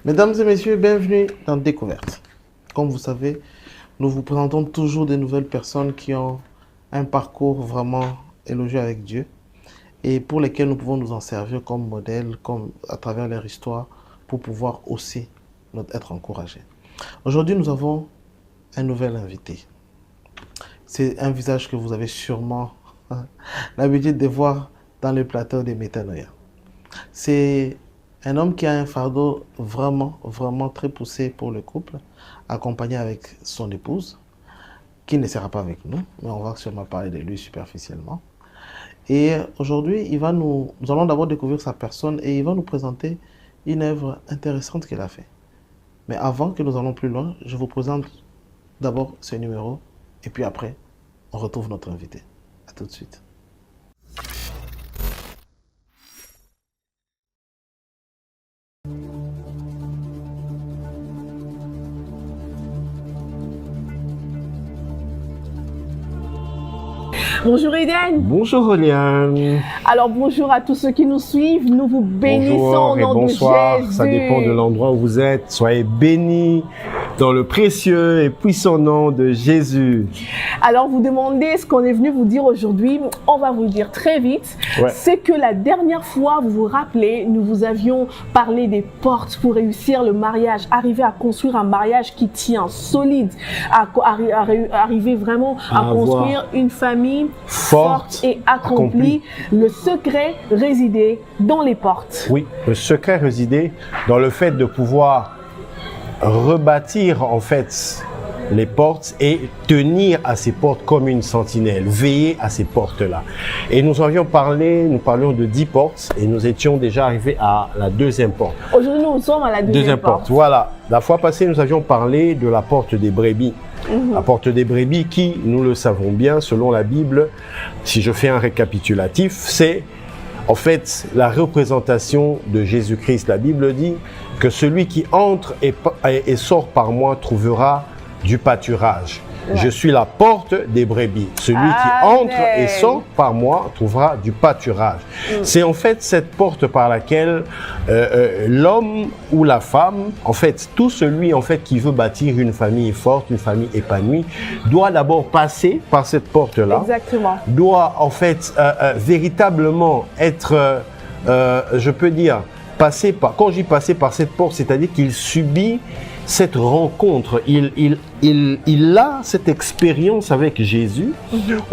Mesdames et messieurs, bienvenue dans Découverte. Comme vous savez, nous vous présentons toujours des nouvelles personnes qui ont un parcours vraiment élogieux avec Dieu et pour lesquelles nous pouvons nous en servir comme modèle, comme à travers leur histoire, pour pouvoir aussi être encouragés. Aujourd'hui, nous avons un nouvel invité. C'est un visage que vous avez sûrement l'habitude de voir dans le plateau des Métanoïa. C'est un homme qui a un fardeau vraiment très poussé pour le couple, accompagné avec son épouse, qui ne sera pas avec nous, mais on va sûrement parler de lui superficiellement. Et aujourd'hui, nous allons d'abord découvrir sa personne et il va nous présenter une œuvre intéressante qu'il a fait. Mais avant que nous allons plus loin, je vous présente d'abord ce numéro et puis après, on retrouve notre invité. À tout de suite. Bonjour Eden. Bonjour Oliane. Alors bonjour à tous ceux qui nous suivent, nous vous bénissons Bonjour au et nom bonsoir, de Jésus. ça dépend de l'endroit où vous êtes. Soyez bénis dans le précieux et puissant nom de Jésus. Alors vous demandez ce qu'on est venu vous dire aujourd'hui, on va vous le dire très vite. Ouais. C'est que la dernière fois, vous vous rappelez, nous vous avions parlé des portes pour réussir le mariage, arriver à construire un mariage qui tient solide, arriver vraiment à construire une famille forte et accomplie. Le secret résidait dans les portes. Oui, le secret résidait dans le fait de pouvoir rebâtir en fait les portes et tenir à ces portes comme une sentinelle, veiller à ces portes-là. Et nous parlions de 10 portes et nous étions déjà arrivés à la deuxième porte. Aujourd'hui, nous sommes à la deuxième porte. Voilà. La fois passée, nous avions parlé de la porte des brebis. La porte des brebis qui, nous le savons bien, selon la Bible, si je fais un récapitulatif, c'est en fait la représentation de Jésus-Christ. La Bible dit que celui qui entre et sort par moi trouvera du pâturage. Ouais. Je suis la porte des brebis. Celui qui entre et sort par moi trouvera du pâturage. C'est en fait cette porte par laquelle l'homme ou la femme, en fait, tout celui en fait qui veut bâtir une famille forte, une famille épanouie, doit d'abord passer par cette porte-là. Exactement. Doit en fait véritablement être, je peux dire, passer par. Quand je dis passer par cette porte, c'est-à-dire qu'il subit cette rencontre, il a cette expérience avec Jésus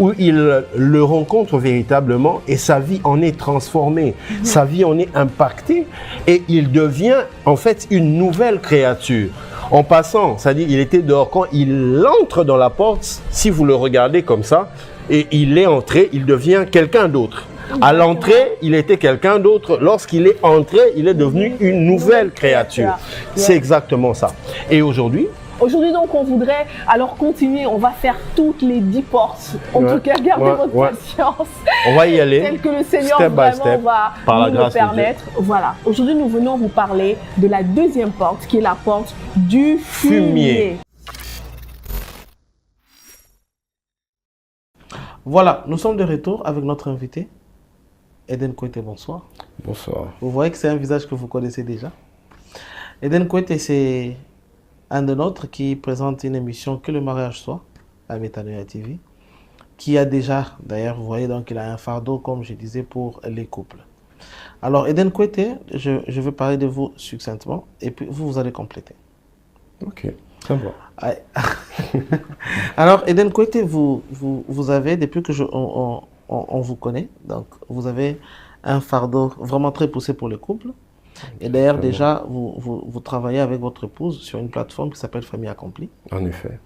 où il le rencontre véritablement et sa vie en est transformée, sa vie en est impactée et il devient en fait une nouvelle créature. En passant, c'est-à-dire il était dehors, quand il entre dans la porte, si vous le regardez comme ça, et il est entré, il devient quelqu'un d'autre. À l'entrée, il était quelqu'un d'autre. Lorsqu'il est entré, il est devenu une nouvelle créature. C'est exactement ça. Et aujourd'hui, donc, on voudrait alors continuer. On va faire toutes les 10 portes. En tout cas, gardez votre patience. On va y aller. Tel que le Seigneur step vraiment by step, va nous le permettre. Voilà. Aujourd'hui, nous venons vous parler de la deuxième porte, qui est la porte du fumier. Voilà, nous sommes de retour avec notre invité. Eden Kouete, bonsoir. Bonsoir. Vous voyez que c'est un visage que vous connaissez déjà. Eden Kouete, c'est un de nôtres qui présente une émission Que le mariage soit, à Métanoïa TV, qui a déjà, d'ailleurs, vous voyez, donc il a un fardeau, comme je disais, pour les couples. Alors, Eden Kouete, je vais parler de vous succinctement, et puis vous allez compléter. Ok, ça va. Alors, Eden Kouete, vous avez, depuis que on vous connaît, donc vous avez un fardeau vraiment très poussé pour les couples. Et d'ailleurs, déjà, vous travaillez avec votre épouse sur une plateforme qui s'appelle Famille Accomplie. En effet.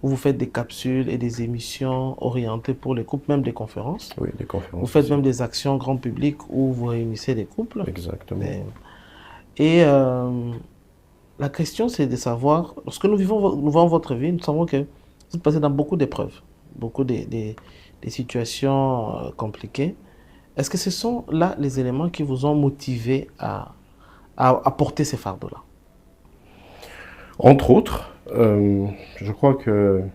Où vous faites des capsules et des émissions orientées pour les couples, même des conférences. Oui, des conférences. Vous faites même des actions grand public où vous réunissez des couples. Exactement. Et la question, c'est de savoir, lorsque nous voyons votre vie, nous savons que vous êtes passé dans beaucoup d'épreuves, beaucoup des situations compliquées. Est-ce que ce sont là les éléments qui vous ont motivé à porter ces fardeaux-là? Entre autres, je crois qu'il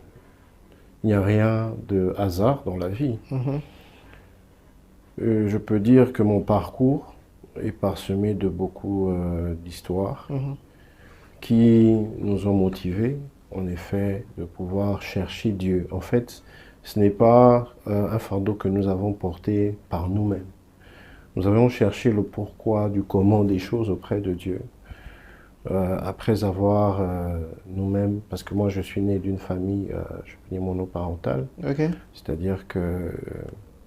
n'y a rien de hasard dans la vie. Je peux dire que mon parcours est parsemé de beaucoup d'histoires. qui nous ont motivés, en effet, de pouvoir chercher Dieu. En fait, ce n'est pas un fardeau que nous avons porté par nous-mêmes. Nous avons cherché le pourquoi du comment des choses auprès de Dieu. Après avoir nous-mêmes, parce que moi je suis né d'une famille, je peux dire monoparentale, c'est-à-dire que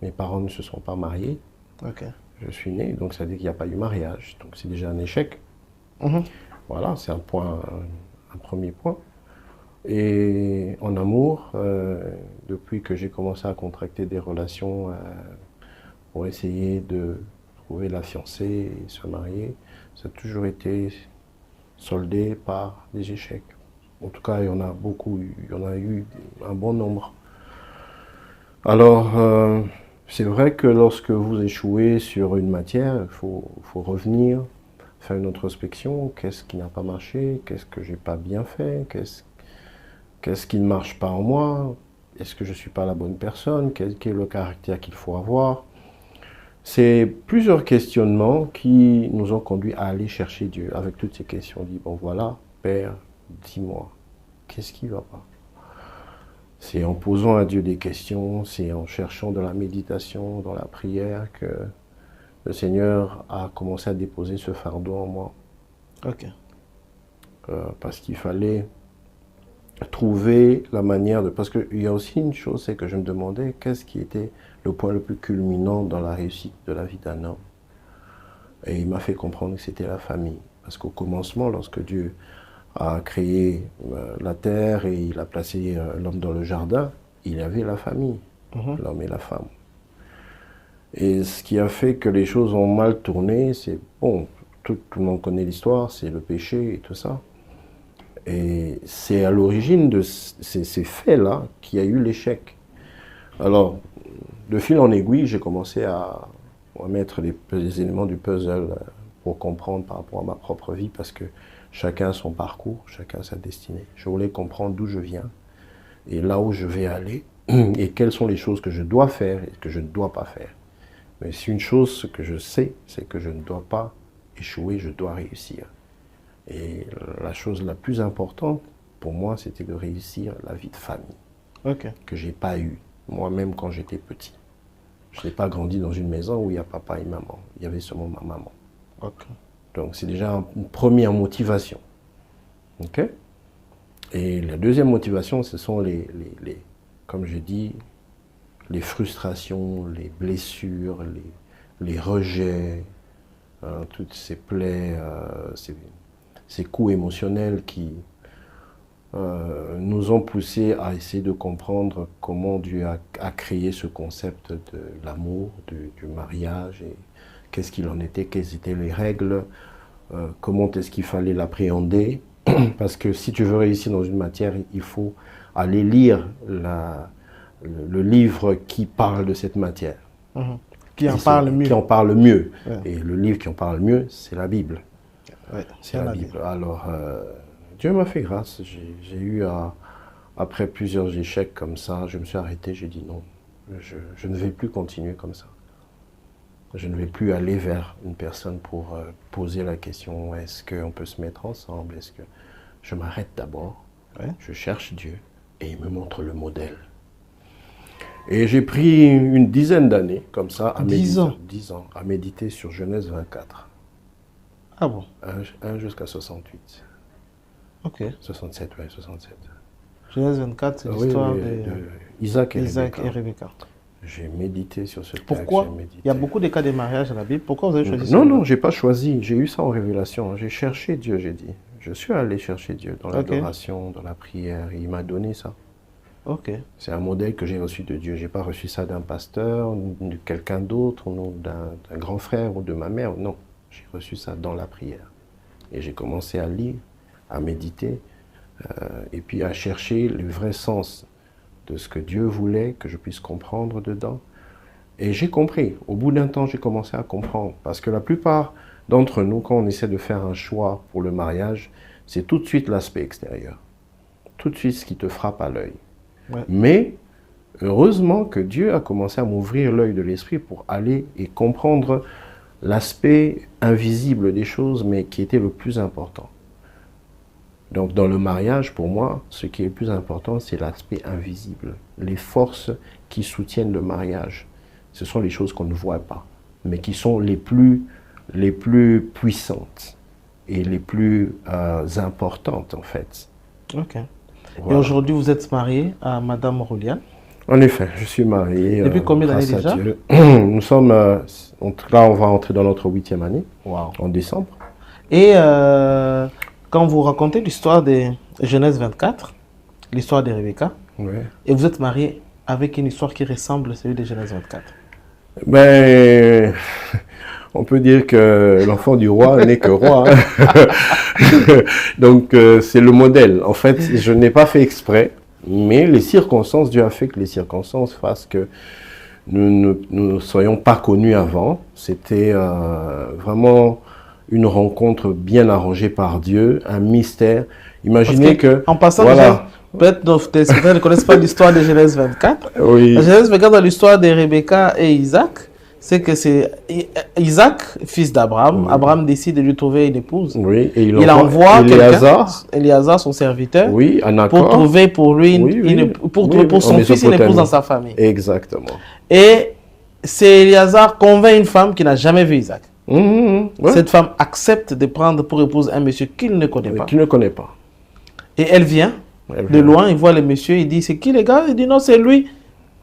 mes parents ne se sont pas mariés. Je suis né, donc ça veut dire qu'il n'y a pas eu mariage, donc c'est déjà un échec. Voilà, c'est un premier point. Et en amour, depuis que j'ai commencé à contracter des relations pour essayer de trouver la fiancée et se marier, ça a toujours été soldé par des échecs. En tout cas, il y en a beaucoup, il y en a eu un bon nombre. Alors, c'est vrai que lorsque vous échouez sur une matière, il faut revenir, faire une introspection. Qu'est-ce qui n'a pas marché? Qu'est-ce que j'ai pas bien fait? Qu'est-ce qui ne marche pas en moi? Est-ce que je ne suis pas la bonne personne? Quel est le caractère qu'il faut avoir? C'est plusieurs questionnements qui nous ont conduits à aller chercher Dieu. Avec toutes ces questions, on dit, bon voilà, Père, dis-moi, qu'est-ce qui ne va pas? C'est en posant à Dieu des questions, c'est en cherchant dans la méditation, dans la prière, que le Seigneur a commencé à déposer ce fardeau en moi. Parce qu'il fallait trouver la manière de... Parce qu'il y a aussi une chose, c'est que je me demandais qu'est-ce qui était le point le plus culminant dans la réussite de la vie d'un homme. Et il m'a fait comprendre que c'était la famille. Parce qu'au commencement, lorsque Dieu a créé la terre et il a placé l'homme dans le jardin, il y avait la famille, l'homme et la femme. Et ce qui a fait que les choses ont mal tourné, c'est, bon, tout le monde connaît l'histoire, c'est le péché et tout ça. Et c'est à l'origine de ces faits-là qu'il y a eu l'échec. Alors, de fil en aiguille, j'ai commencé à mettre les éléments du puzzle pour comprendre par rapport à ma propre vie, parce que chacun a son parcours, chacun a sa destinée. Je voulais comprendre d'où je viens et là où je vais aller et quelles sont les choses que je dois faire et que je ne dois pas faire. Mais c'est une chose que je sais, c'est que je ne dois pas échouer, je dois réussir. Et la chose la plus importante pour moi, c'était de réussir la vie de famille que je n'ai pas eue moi-même quand j'étais petit. Je n'ai pas grandi dans une maison où il y a papa et maman. Il y avait seulement ma maman. Donc c'est déjà une première motivation. Et la deuxième motivation, ce sont comme je dis, les frustrations, les blessures, les rejets, toutes ces plaies, ces coups émotionnels qui nous ont poussés à essayer de comprendre comment Dieu a créé ce concept de l'amour, du mariage, et qu'est-ce qu'il en était, quelles étaient les règles, comment est-ce qu'il fallait l'appréhender. Parce que si tu veux réussir dans une matière, il faut aller lire le livre qui parle de cette matière. Qui en parle mieux. Qui en parle mieux. Et le livre qui en parle mieux, c'est la Bible. C'est la Bible. Alors, Dieu m'a fait grâce. J'ai eu, après plusieurs échecs comme ça, je me suis arrêté, j'ai dit non, je ne vais plus continuer comme ça. Je ne vais plus aller vers une personne pour poser la question, est-ce qu'on peut se mettre ensemble? Est-ce que je m'arrête d'abord, je cherche Dieu et il me montre le modèle. Et j'ai pris une dizaine d'années comme ça à 10 ans à méditer sur Genèse 24. Ah bon? 1 jusqu'à 68. 67, 67. Genèse 24, c'est l'histoire d'Isaac et Rebecca. J'ai médité sur ce texte. Pourquoi? Il y a beaucoup de cas de mariage dans la Bible. Pourquoi vous avez choisi ça? Non, je n'ai pas choisi. J'ai eu ça en révélation. J'ai cherché Dieu, j'ai dit. Je suis allé chercher Dieu dans l'adoration, dans la prière. Et il m'a donné ça. C'est un modèle que j'ai reçu de Dieu. Je n'ai pas reçu ça d'un pasteur, de quelqu'un d'autre, ou d'un grand frère ou de ma mère. Non, j'ai reçu ça dans la prière. Et j'ai commencé à lire, à méditer, et puis à chercher le vrai sens de ce que Dieu voulait que je puisse comprendre dedans. Et j'ai compris. Au bout d'un temps, j'ai commencé à comprendre. Parce que la plupart d'entre nous, quand on essaie de faire un choix pour le mariage, c'est tout de suite l'aspect extérieur. Tout de suite ce qui te frappe à l'œil. Mais heureusement que Dieu a commencé à m'ouvrir l'œil de l'esprit pour aller et comprendre l'aspect invisible des choses, mais qui était le plus important. Donc dans le mariage, pour moi, ce qui est le plus important, c'est l'aspect invisible. Les forces qui soutiennent le mariage, ce sont les choses qu'on ne voit pas, mais qui sont les plus puissantes et les plus importantes en fait. Ok. Voilà. Et aujourd'hui, vous êtes marié à Madame Roliane. En effet, je suis marié. Depuis combien d'années grâce à déjà? Dieu. Nous sommes, là on va entrer dans notre 8e année, en décembre. Et quand vous racontez l'histoire de Genèse 24, l'histoire de Rebecca, Ouais. et vous êtes marié avec une histoire qui ressemble à celle de Genèse 24. Ben, on peut dire que l'enfant du roi n'est que roi. Hein. Donc, c'est le modèle. En fait, je n'ai pas fait exprès, mais les circonstances, Dieu a fait que les circonstances fassent que nous ne soyons pas connus avant. C'était vraiment une rencontre bien arrangée par Dieu, un mystère. Imaginez que... En passant, voilà. déjà, peut-être nos téléspectateurs ne connaissent pas l'histoire de Genèse 24. Oui. La Genèse 24, dans l'histoire de Rebecca et Isaac, c'est que c'est Isaac, fils d'Abraham. Oui. Abraham décide de lui trouver une épouse. Oui, et Il envoie Éléazar, Éléazar, son serviteur, oui, un pour accord. trouver pour lui, Oui, oui. pour Oui, trouver pour en son fils une Mésopotamie. épouse dans sa famille. Exactement. Et c'est Éléazar convainc une femme qui n'a jamais vu Isaac. Ouais. Cette femme accepte de prendre pour épouse un monsieur qu'il ne connaît pas. Qui ne connaît pas. Et elle vient Elle de vient. loin, il voit le monsieur, il dit c'est qui les gars? Il dit non, c'est lui,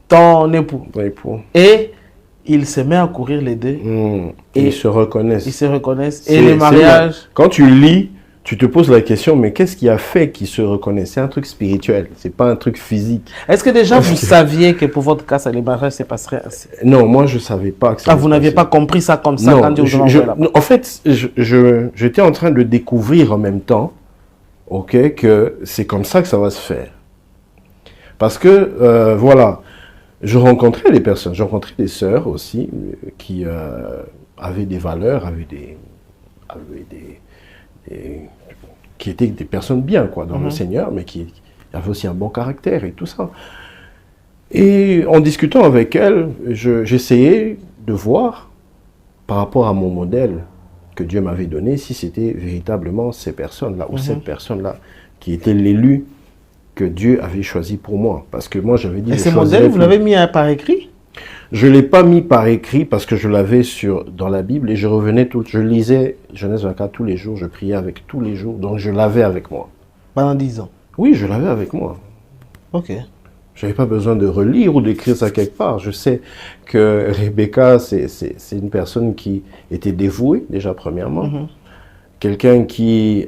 ton époux. Oui, pour... Et il se met à courir les deux, Et Et ils se reconnaissent. ils se reconnaissent. C'est- Et le c'est mariage, vrai. Quand tu lis, tu te poses la question, mais qu'est-ce qui a fait qu'ils se reconnaissent? C'est un truc spirituel, c'est pas un truc physique. est-ce que déjà vous saviez que pour votre cas, ça, les mariages se passeraient ainsi? Non, moi je savais pas que ça Ah, allait vous n'aviez se pas passer. compris ça comme ça Non, quand Dieu vous a je- envoyé là-bas? non, en fait, j'étais en train de découvrir en même temps, ok, que c'est comme ça que ça va se faire. Parce que, voilà, je rencontrais des personnes, je rencontrais des sœurs aussi, qui avaient des valeurs, qui étaient des personnes bien, quoi, dans le Seigneur, mais qui avaient aussi un bon caractère et tout ça. Et en discutant avec elles, j'essayais de voir, par rapport à mon modèle que Dieu m'avait donné, si c'était véritablement ces personnes-là, ou cette personne-là, qui était l'élu que Dieu avait choisi pour moi. Parce que moi, j'avais dit... Et je ces choisirais modèles, vous plus. l'avez mis par écrit? Je ne l'ai pas mis par écrit parce que je l'avais dans la Bible et je revenais je lisais Genèse 24 tous les jours, je priais avec tous les jours, donc je l'avais avec moi. Pendant 10 ans. Oui, je l'avais avec moi. Ok. Je n'avais pas besoin de relire ou d'écrire ça quelque part. Je sais que Rebecca, c'est une personne qui était dévouée, déjà premièrement. Quelqu'un qui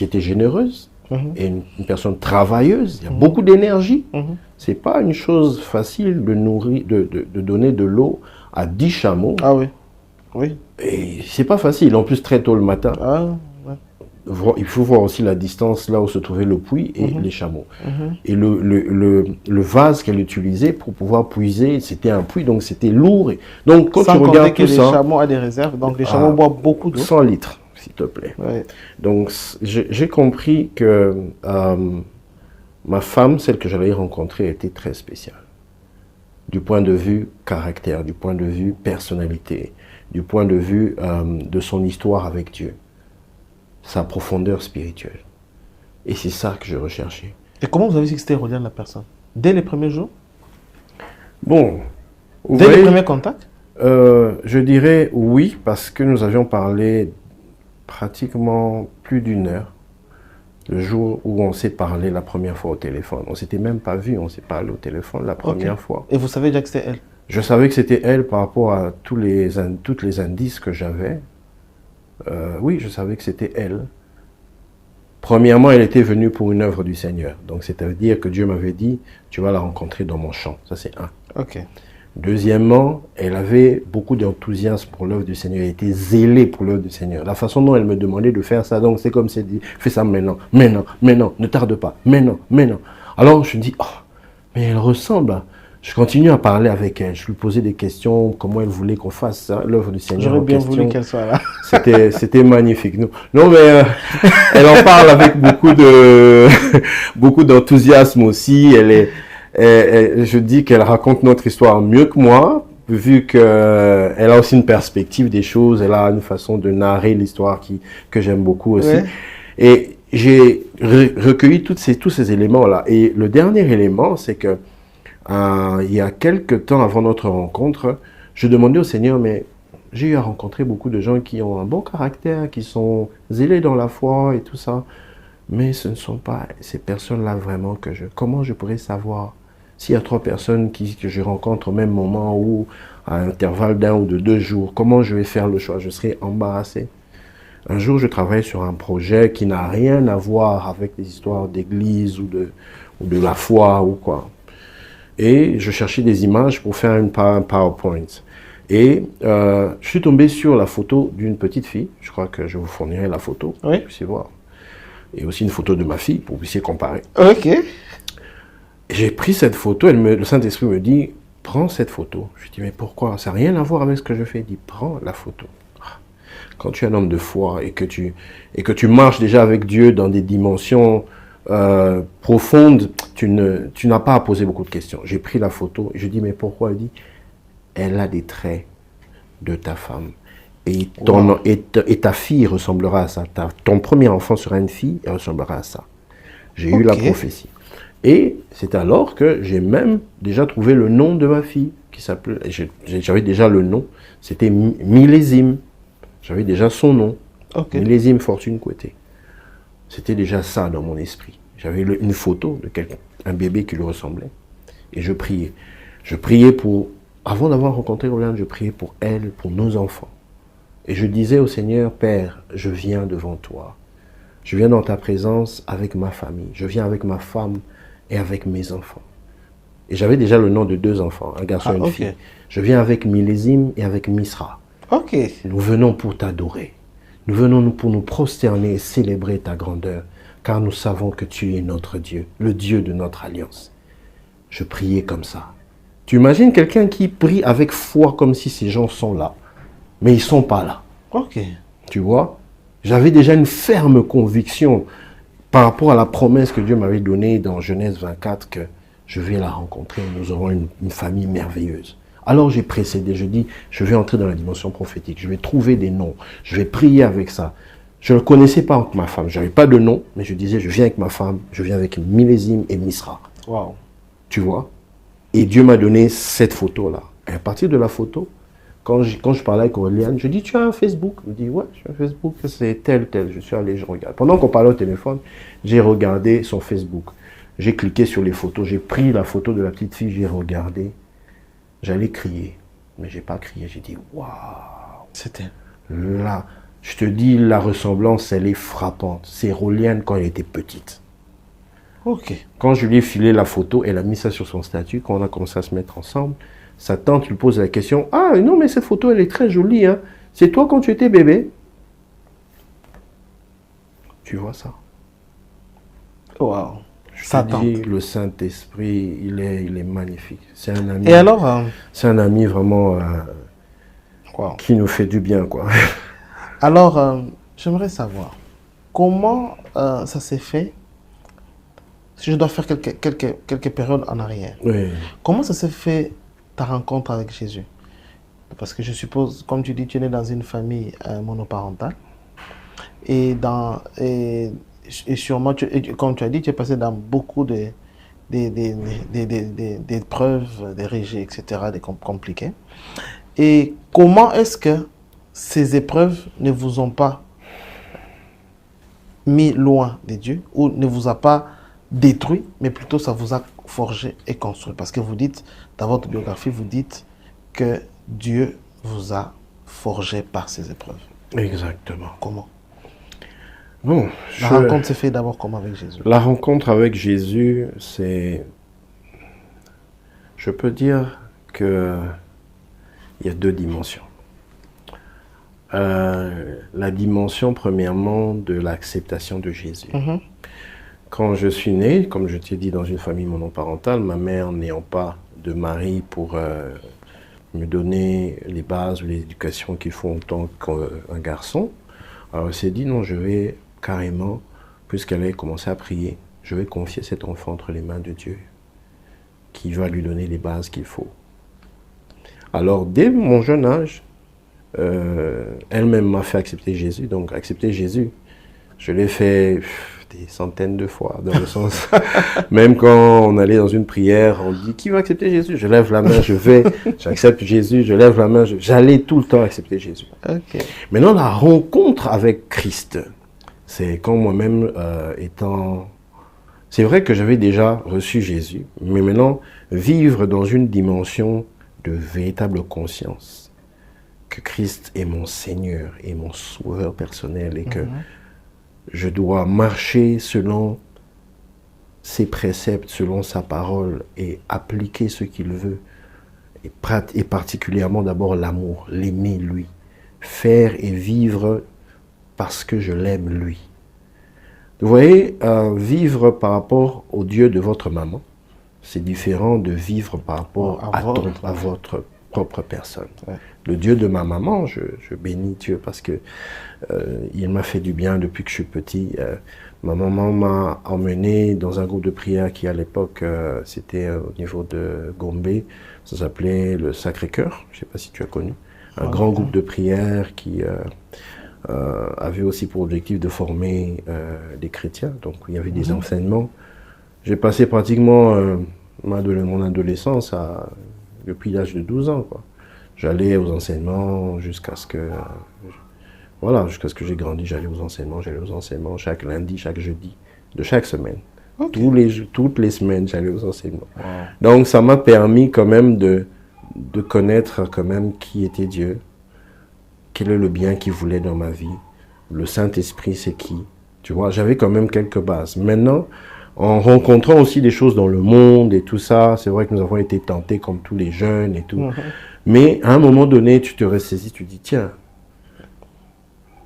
était généreuse et une personne travailleuse. Il y a beaucoup d'énergie. C'est pas une chose facile de nourrir, de donner de l'eau à 10 chameaux. Ah oui. Oui. Et c'est pas facile. En plus, très tôt le matin. Ah, ouais. Il faut voir aussi la distance là où se trouvait le puits et les chameaux. Et le vase qu'elle utilisait pour pouvoir puiser, c'était un puits, donc c'était lourd. Donc quand Sans tu compter regardes que tout les ça, chameaux ont des réserves, donc les chameaux boivent beaucoup d'eau. 100 litres, s'il te plaît. Ouais. Donc j'ai compris que ma femme, celle que j'allais rencontrer, était très spéciale. Du point de vue caractère, du point de vue personnalité, du point de vue de son histoire avec Dieu. Sa profondeur spirituelle. Et c'est ça que je recherchais. Et comment vous avez su que c'était Roliane la personne? Dès les premiers jours? Bon, vous Dès les voyez, premiers contacts? je dirais oui, parce que nous avions parlé pratiquement plus d'1 heure le jour où on s'est parlé la première fois au téléphone. On ne s'était même pas vu, on s'est parlé au téléphone la première fois. Et vous savez déjà que c'était elle? Je savais que c'était elle par rapport à tous les indices que j'avais. Oui, je savais que c'était elle. Premièrement, elle était venue pour une œuvre du Seigneur. Donc, c'est-à-dire que Dieu m'avait dit, tu vas la rencontrer dans mon champ. Ça, c'est un. Ok. Deuxièmement, elle avait beaucoup d'enthousiasme pour l'œuvre du Seigneur. Elle était zélée pour l'œuvre du Seigneur. La façon dont elle me demandait de faire ça, donc c'est comme si elle dit, fais ça maintenant, maintenant, maintenant, ne tarde pas, maintenant, maintenant. Alors, je me dis, oh, mais elle ressemble. Je continue à parler avec elle. Je lui posais des questions, comment elle voulait qu'on fasse ça, l'œuvre du Seigneur. J'aurais en bien question. voulu qu'elle soit là. C'était magnifique. Non, mais elle en parle avec beaucoup d'enthousiasme aussi. Je dis qu'elle raconte notre histoire mieux que moi, vu qu'elle a aussi une perspective des choses. Elle a une façon de narrer l'histoire que j'aime beaucoup aussi. Ouais. Et j'ai recueilli tous ces éléments-là. Et le dernier élément, c'est que il y a quelques temps avant notre rencontre, je demandais au Seigneur, mais j'ai eu à rencontrer beaucoup de gens qui ont un bon caractère, qui sont zélés dans la foi et tout ça. Mais ce ne sont pas ces personnes-là vraiment que comment je pourrais savoir s'il y a 3 personnes que je rencontre au même moment ou à intervalle d'1 ou de 2 jours, comment je vais faire le choix? Je serai embarrassé. Un jour, je travaille sur un projet qui n'a rien à voir avec les histoires d'église ou de la foi ou quoi. Et je cherchais des images pour faire un PowerPoint. Et je suis tombé sur la photo d'une petite fille. Je crois que je vous fournirai la photo pour que vous puissiez voir. Et aussi une photo de ma fille pour que vous puissiez comparer. Ok. J'ai pris cette photo, le Saint-Esprit me dit, prends cette photo. Je lui dis, mais pourquoi? Ça n'a rien à voir avec ce que je fais. Il dit, prends la photo. Quand tu es un homme de foi et que tu marches déjà avec Dieu dans des dimensions profondes, tu n'as pas à poser beaucoup de questions. J'ai pris la photo et je dis, mais pourquoi? Il dit, elle a des traits de ta femme. Et ta fille ressemblera à ça. Ton premier enfant sera une fille, elle ressemblera à ça. J'ai eu la prophétie. Et c'est alors que j'ai même déjà trouvé le nom de ma fille, qui s'appelait, j'avais déjà le nom, c'était Millésime. J'avais déjà son nom, Millésime Fortune Kouété. C'était déjà ça dans mon esprit. J'avais une photo de un bébé qui lui ressemblait. Et je priais. Je priais avant d'avoir rencontré Rolande, je priais pour elle, pour nos enfants. Et je disais au Seigneur, Père, je viens devant toi. Je viens dans ta présence avec ma famille. Je viens avec ma femme et avec mes enfants. Et j'avais déjà le nom de 2 enfants, un garçon et une fille. Je viens avec Millésime et avec Misra. Nous venons pour t'adorer. Nous venons pour nous prosterner et célébrer ta grandeur, car nous savons que tu es notre Dieu, le Dieu de notre alliance. Je priais comme ça. Tu imagines quelqu'un qui prie avec foi comme si ces gens sont là, mais ils ne sont pas là. Tu vois? J'avais déjà une ferme conviction par rapport à la promesse que Dieu m'avait donnée dans Genèse 24 que je vais la rencontrer, nous aurons une famille merveilleuse. Alors j'ai précédé, je dis, je vais entrer dans la dimension prophétique, je vais trouver des noms, je vais prier avec ça. Je ne le connaissais pas avec ma femme, je n'avais pas de nom, mais je disais, je viens avec ma femme, je viens avec Millésime et Misra. Wow. Tu vois? Et Dieu m'a donné cette photo-là. Et à partir de la photo, quand je parlais avec Aureliane, je dis, tu as un Facebook? Il me dit, ouais, j'ai un Facebook, c'est tel. Je suis allé, je regarde. Pendant qu'on parlait au téléphone, j'ai regardé son Facebook. J'ai cliqué sur les photos, j'ai pris la photo de la petite fille, j'ai regardé. J'allais crier, mais j'ai pas crié. J'ai dit, waouh! C'était là. Je te dis, la ressemblance, elle est frappante. C'est Roliane quand elle était petite. Quand je lui ai filé la photo, elle a mis ça sur son statut. Quand on a commencé à se mettre ensemble, sa tante lui pose la question, ah non, mais cette photo, elle est très jolie. Hein. C'est toi quand tu étais bébé? Tu vois ça? Wow. Je te dis, le Saint-Esprit, il est magnifique. C'est un ami. Et alors c'est un ami vraiment qui nous fait du bien, quoi. Alors, j'aimerais savoir comment ça s'est fait. Si je dois faire quelques périodes en arrière. Oui. Comment ça s'est fait ta rencontre avec Jésus? Parce que je suppose, comme tu dis, tu es né dans une famille monoparentale. Et sûrement, comme tu as dit, tu es passé dans beaucoup d'épreuves, des rejets, etc., des compliqués. Et comment est-ce que ces épreuves ne vous ont pas mis loin de Dieu ou ne vous a pas détruit, mais plutôt ça vous a forgé et construit? Parce que vous dites, dans votre biographie, vous dites que Dieu vous a forgé par ces épreuves. Exactement. Comment? Bon, la rencontre s'est faite d'abord comment avec Jésus? La rencontre avec Jésus, c'est... Je peux dire qu'il y a 2 dimensions. La dimension, premièrement, de l'acceptation de Jésus. Quand je suis né, comme je t'ai dit, dans une famille monoparentale, ma mère n'ayant pas de mari pour me donner les bases ou l'éducation qu'il faut en tant qu'un garçon, alors elle s'est dit, non, je vais carrément, puisqu'elle a commencé à prier, je vais confier cet enfant entre les mains de Dieu, qui va lui donner les bases qu'il faut. Alors, dès mon jeune âge, elle-même m'a fait accepter Jésus. Donc, accepter Jésus, je l'ai fait des centaines de fois, dans le sens, même quand on allait dans une prière, on dit, qui va accepter Jésus? Je lève la main, je vais, j'accepte Jésus, je lève la main, j'allais tout le temps accepter Jésus. Ok. Maintenant, la rencontre avec Christ, c'est quand moi-même c'est vrai que j'avais déjà reçu Jésus, mais maintenant, vivre dans une dimension de véritable conscience, que Christ est mon Seigneur et mon Sauveur personnel et que je dois marcher selon ses préceptes, selon sa parole et appliquer ce qu'il veut, et particulièrement d'abord l'amour, l'aimer lui, faire et vivre parce que je l'aime lui. Vous voyez, vivre par rapport au Dieu de votre maman, c'est différent de vivre par rapport à votre propre personne. Ouais. Le Dieu de ma maman, je bénis Dieu parce que il m'a fait du bien depuis que je suis petit. Ma maman m'a emmené dans un groupe de prière qui à l'époque, c'était au niveau de Gombe, ça s'appelait le Sacré-Cœur, je ne sais pas si tu as connu. Un grand groupe de prière qui avait aussi pour objectif de former des chrétiens, donc il y avait des enseignements. J'ai passé pratiquement mon adolescence depuis l'âge de 12 ans, quoi. J'allais aux enseignements jusqu'à ce que j'ai grandi, j'allais aux enseignements chaque lundi, chaque jeudi, de chaque semaine. Okay. Toutes les semaines, j'allais aux enseignements. Wow. Donc ça m'a permis quand même de connaître quand même qui était Dieu, quel est le bien qu'il voulait dans ma vie, le Saint-Esprit c'est qui. Tu vois, j'avais quand même quelques bases. Maintenant, en rencontrant aussi des choses dans le monde et tout ça, c'est vrai que nous avons été tentés comme tous les jeunes et tout. Mais à un moment donné, tu te ressaisis, tu dis, tiens,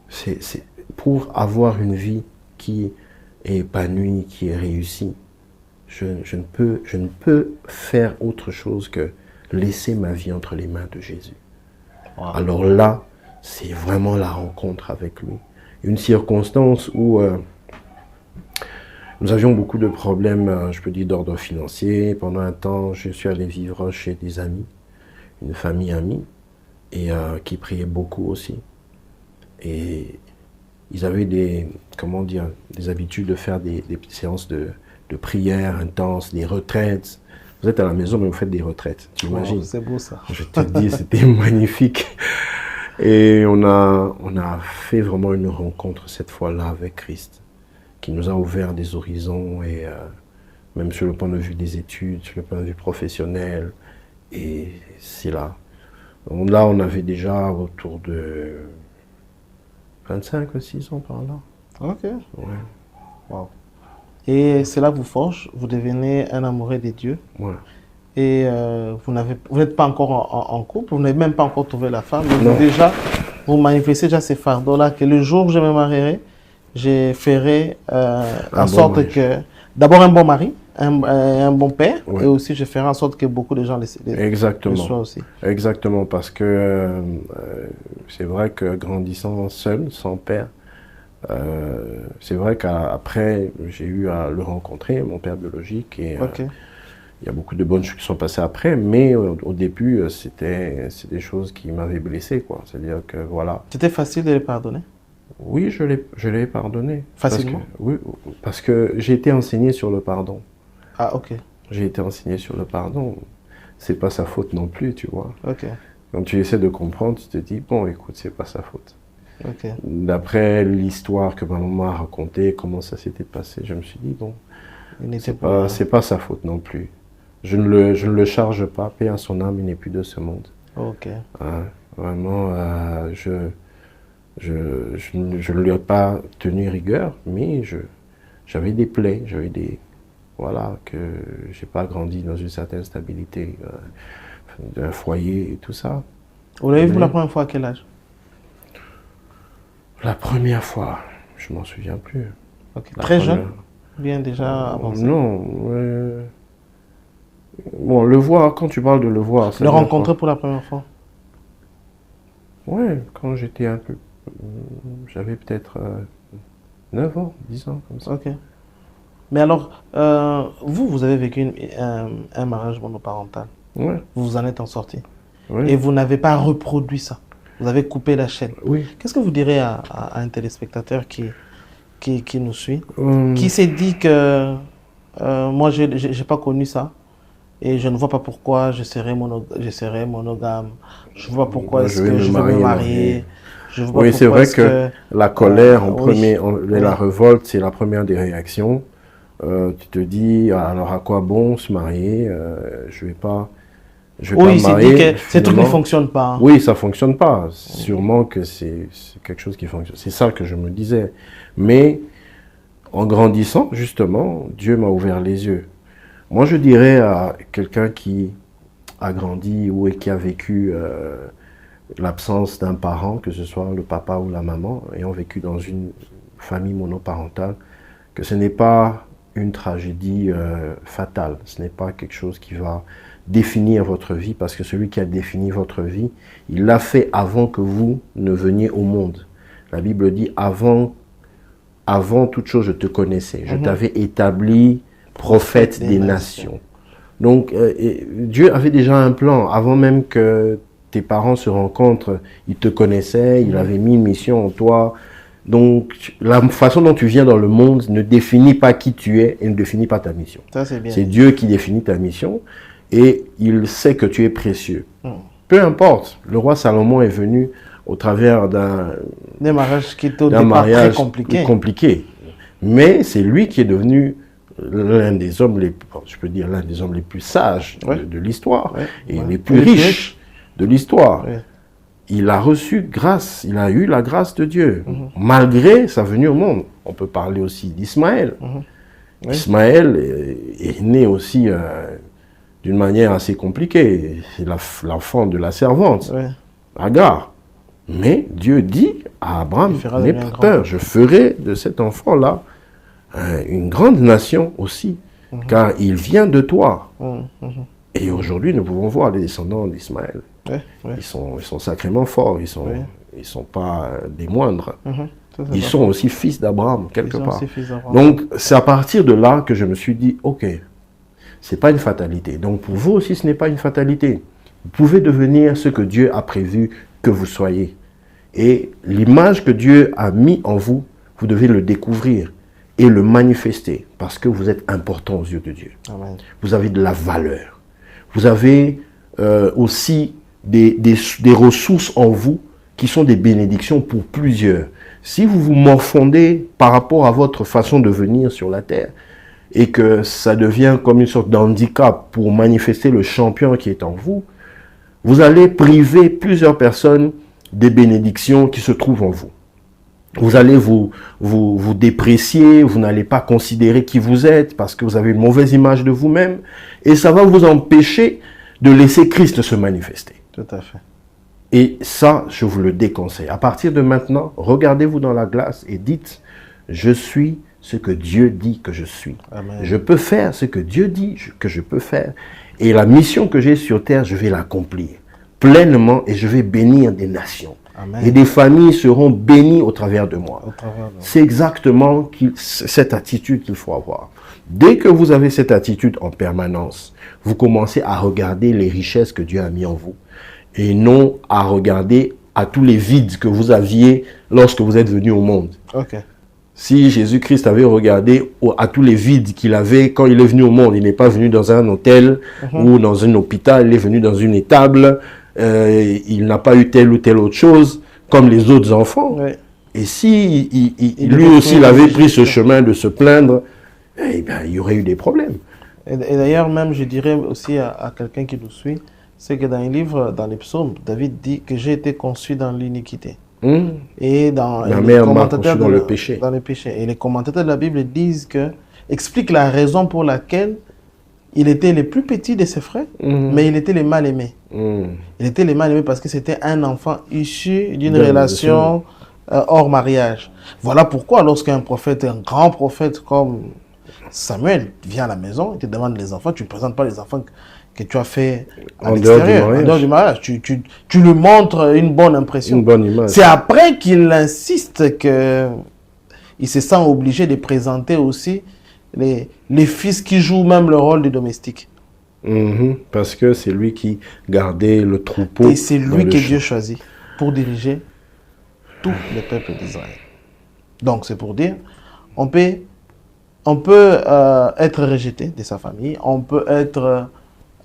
c'est pour avoir une vie qui est épanouie, qui est réussie, je ne peux faire autre chose que laisser ma vie entre les mains de Jésus. Wow. Alors là, c'est vraiment la rencontre avec lui. Une circonstance où nous avions beaucoup de problèmes, je peux dire, d'ordre financier. Pendant un temps, je suis allé vivre chez des amis, une famille amie, et qui priait beaucoup aussi. Et ils avaient des habitudes de faire des séances de prière intenses, des retraites. Vous êtes à la maison, mais vous faites des retraites, tu imagines? C'est beau ça. Je te dis, c'était magnifique. Et on a fait vraiment une rencontre cette fois-là avec Christ, qui nous a ouvert des horizons, et même sur le point de vue des études, sur le point de vue professionnel. Et c'est là. Donc là, on avait déjà autour de 25 ou 6 ans par là. Ok. Ouais. Wow. Et c'est là que vous devenez un amoureux de Dieu. Ouais. Et vous n'êtes pas encore en couple, vous n'avez même pas encore trouvé la femme, mais vous manifestez déjà ces fardeaux-là, que le jour où je me marierai, je ferai en sorte que, d'abord un bon mari, un bon père, ouais. Et aussi je ferai en sorte que beaucoup de gens le soient aussi. Exactement, parce que c'est vrai que grandissant seul, sans père, c'est vrai qu'après j'ai eu à le rencontrer, mon père biologique, et okay. Il y a beaucoup de bonnes choses qui sont passées après, mais au début, c'est des choses qui m'avaient blessé, quoi. C'est-à-dire que, voilà. C'était facile de les pardonner? Oui, je l'ai pardonné. Facilement? Parce que j'ai été enseigné sur le pardon. Ah, ok. J'ai été enseigné sur le pardon. C'est pas sa faute non plus, tu vois. Ok. Quand tu essaies de comprendre, tu te dis, bon, écoute, c'est pas sa faute. Ok. D'après l'histoire que ma maman a racontée, comment ça s'était passé, je me suis dit, bon, c'est pas sa faute non plus. Je ne le charge pas, paix à son âme, il n'est plus de ce monde. Ok. Vraiment, je ne lui ai pas tenu rigueur, mais j'avais des plaies, voilà, que j'ai pas grandi dans une certaine stabilité d'un foyer et tout ça. Vous l'avez vu la première fois à quel âge? La première fois, je m'en souviens plus. Okay. Très jeune? Bien déjà avancé? Non. Bon, le voir, quand tu parles de le voir... Le rencontrer pour la première fois? Ouais, quand j'étais un peu... J'avais peut-être 9 ans, 10 ans, comme ça. Ok. Mais alors, vous avez vécu un mariage monoparental. Ouais. Vous vous en êtes en sorti. Ouais. Et vous n'avez pas reproduit ça. Vous avez coupé la chaîne. Oui. Qu'est-ce que vous direz à un téléspectateur qui qui nous suit, qui s'est dit que moi, j'ai pas connu ça. Et je ne vois pas pourquoi je serais monogame. Je ne vois pas pourquoi est-ce que je vais me marier. Oui, c'est vrai que la colère, la révolte, c'est la première des réactions. Tu te dis, alors à quoi bon se marier? Je vais pas me marier. Oui, que ces trucs ne fonctionnent pas. Hein. Oui, ça ne fonctionne pas. Sûrement que c'est quelque chose qui fonctionne. C'est ça que je me disais. Mais en grandissant, justement, Dieu m'a ouvert les yeux. Moi, je dirais à quelqu'un qui a grandi ou qui a vécu l'absence d'un parent, que ce soit le papa ou la maman, ayant vécu dans une famille monoparentale, que ce n'est pas une tragédie fatale. Ce n'est pas quelque chose qui va définir votre vie, parce que celui qui a défini votre vie, il l'a fait avant que vous ne veniez au monde. La Bible dit, avant toute chose, je te connaissais. Je t'avais établi prophète des nations. Donc, Dieu avait déjà un plan. Avant même que tes parents se rencontrent, il te connaissait, il avait mis une mission en toi. Donc, la façon dont tu viens dans le monde ne définit pas qui tu es et ne définit pas ta mission. Ça, c'est bien. C'est Dieu qui définit ta mission et il sait que tu es précieux. Peu importe, le roi Salomon est venu au travers d'un mariage qui était au départ très compliqué. Mais c'est lui qui est devenu l'un des hommes les plus sages de l'histoire et les plus riches de l'histoire. Il a reçu grâce, il a eu la grâce de Dieu, malgré sa venue au monde. On peut parler aussi d'Ismaël. Ismaël est né aussi d'une manière assez compliquée. C'est l'enfant de la servante, Agar. Mais Dieu dit à Abraham, n'aie pas peur, je ferai de cet enfant-là une grande nation aussi, car il vient de toi. Et aujourd'hui, nous pouvons voir les descendants d'Ismaël. Ils sont sacrément forts, ils sont pas des moindres. Ils sont aussi fils d'Abraham, quelque part. Donc, c'est à partir de là que je me suis dit, ok, c'est pas une fatalité. Donc, pour vous aussi, ce n'est pas une fatalité. Vous pouvez devenir ce que Dieu a prévu que vous soyez. Et l'image que Dieu a mis en vous, vous devez le découvrir et le manifester, parce que vous êtes important aux yeux de Dieu. Amen. Vous avez de la valeur. Vous avez aussi des ressources en vous qui sont des bénédictions pour plusieurs. Si vous vous morfondez par rapport à votre façon de venir sur la terre et que ça devient comme une sorte d'handicap pour manifester le champion qui est en vous, vous allez priver plusieurs personnes des bénédictions qui se trouvent en vous. Vous allez vous déprécier, vous n'allez pas considérer qui vous êtes parce que vous avez une mauvaise image de vous-même et ça va vous empêcher de laisser Christ se manifester. Tout à fait. Et ça, je vous le déconseille. À partir de maintenant, regardez-vous dans la glace et dites, je suis ce que Dieu dit que je suis. Amen. Je peux faire ce que Dieu dit que je peux faire. Et la mission que j'ai sur terre, je vais l'accomplir pleinement et je vais bénir des nations. Amen. Et des familles seront bénies au travers de moi. C'est exactement cette attitude qu'il faut avoir. Dès que vous avez cette attitude en permanence, vous commencez à regarder les richesses que Dieu a mis en vous et non à regarder à tous les vides que vous aviez lorsque vous êtes venu au monde. Okay. Si Jésus-Christ avait regardé à tous les vides qu'il avait quand il est venu au monde, il n'est pas venu dans un hôtel ou dans un hôpital, il est venu dans une étable, il n'a pas eu telle ou telle autre chose comme les autres enfants. Ouais. Et si lui aussi il avait pris ce chemin de se plaindre, eh bien, il y aurait eu des problèmes. Et d'ailleurs, même je dirais aussi à quelqu'un qui nous suit, c'est que dans les livres, dans les psaumes, David dit que j'ai été conçu dans l'iniquité. Et dans la mère m'a conçu dans le péché. Dans le péché. Et les commentateurs de la Bible disent que, expliquent la raison pour laquelle il était le plus petit de ses frères, mais il était le mal aimé. Il était le mal aimé parce que c'était un enfant issu d'une relation hors mariage. Voilà pourquoi lorsqu'un prophète, un grand prophète comme Samuel vient à la maison, il te demande les enfants, tu ne présentes pas les enfants que tu as fait à l'extérieur, en dehors du mariage. Tu lui montres une bonne impression. Une bonne image. C'est après qu'il insiste qu'il se sent obligé de présenter aussi les fils qui jouent même le rôle de domestique. Parce que c'est lui qui gardait le troupeau. Et c'est lui que Dieu choisit pour diriger tout le peuple d'Israël. Donc c'est pour dire, On peut, être rejeté de sa famille, on peut être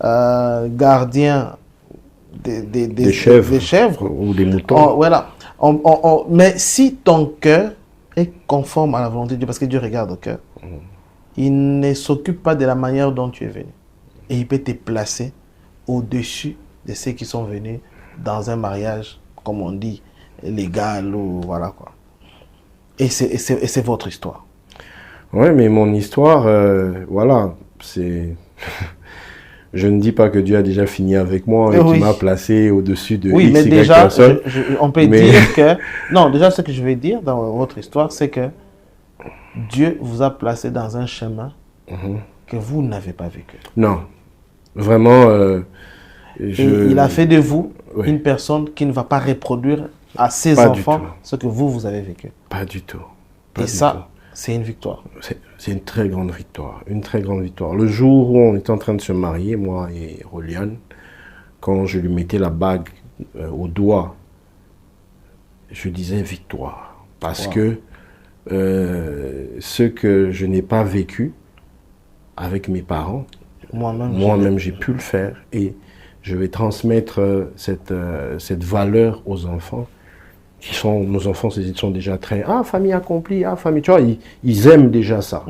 gardien des chèvres ou des moutons. Voilà. Mais si ton cœur est conforme à la volonté de Dieu, parce que Dieu regarde au cœur, il ne s'occupe pas de la manière dont tu es venu. Et il peut te placer au-dessus de ceux qui sont venus dans un mariage, comme on dit, légal ou voilà quoi. Et c'est votre histoire. Oui, mais mon histoire, voilà, c'est... Je ne dis pas que Dieu a déjà fini avec moi et qu'il m'a placé au-dessus de oui, X, mais Y déjà, personnes. on peut dire que... Non, déjà, ce que je vais dire dans votre histoire, c'est que Dieu vous a placé dans un chemin que vous n'avez pas vécu. Non, vraiment, il a fait de vous une personne qui ne va pas reproduire à ses enfants ce que vous avez vécu. Pas du tout. Et ça, c'est une victoire. C'est une très grande victoire, une très grande victoire. Le jour où on était en train de se marier, moi et Roliane, quand je lui mettais la bague au doigt, je disais victoire. Parce que ce que je n'ai pas vécu avec mes parents, moi-même j'ai pu le faire et je vais transmettre cette valeur aux enfants. Nos enfants, ils sont déjà très, famille accomplie, famille, tu vois, ils aiment déjà ça.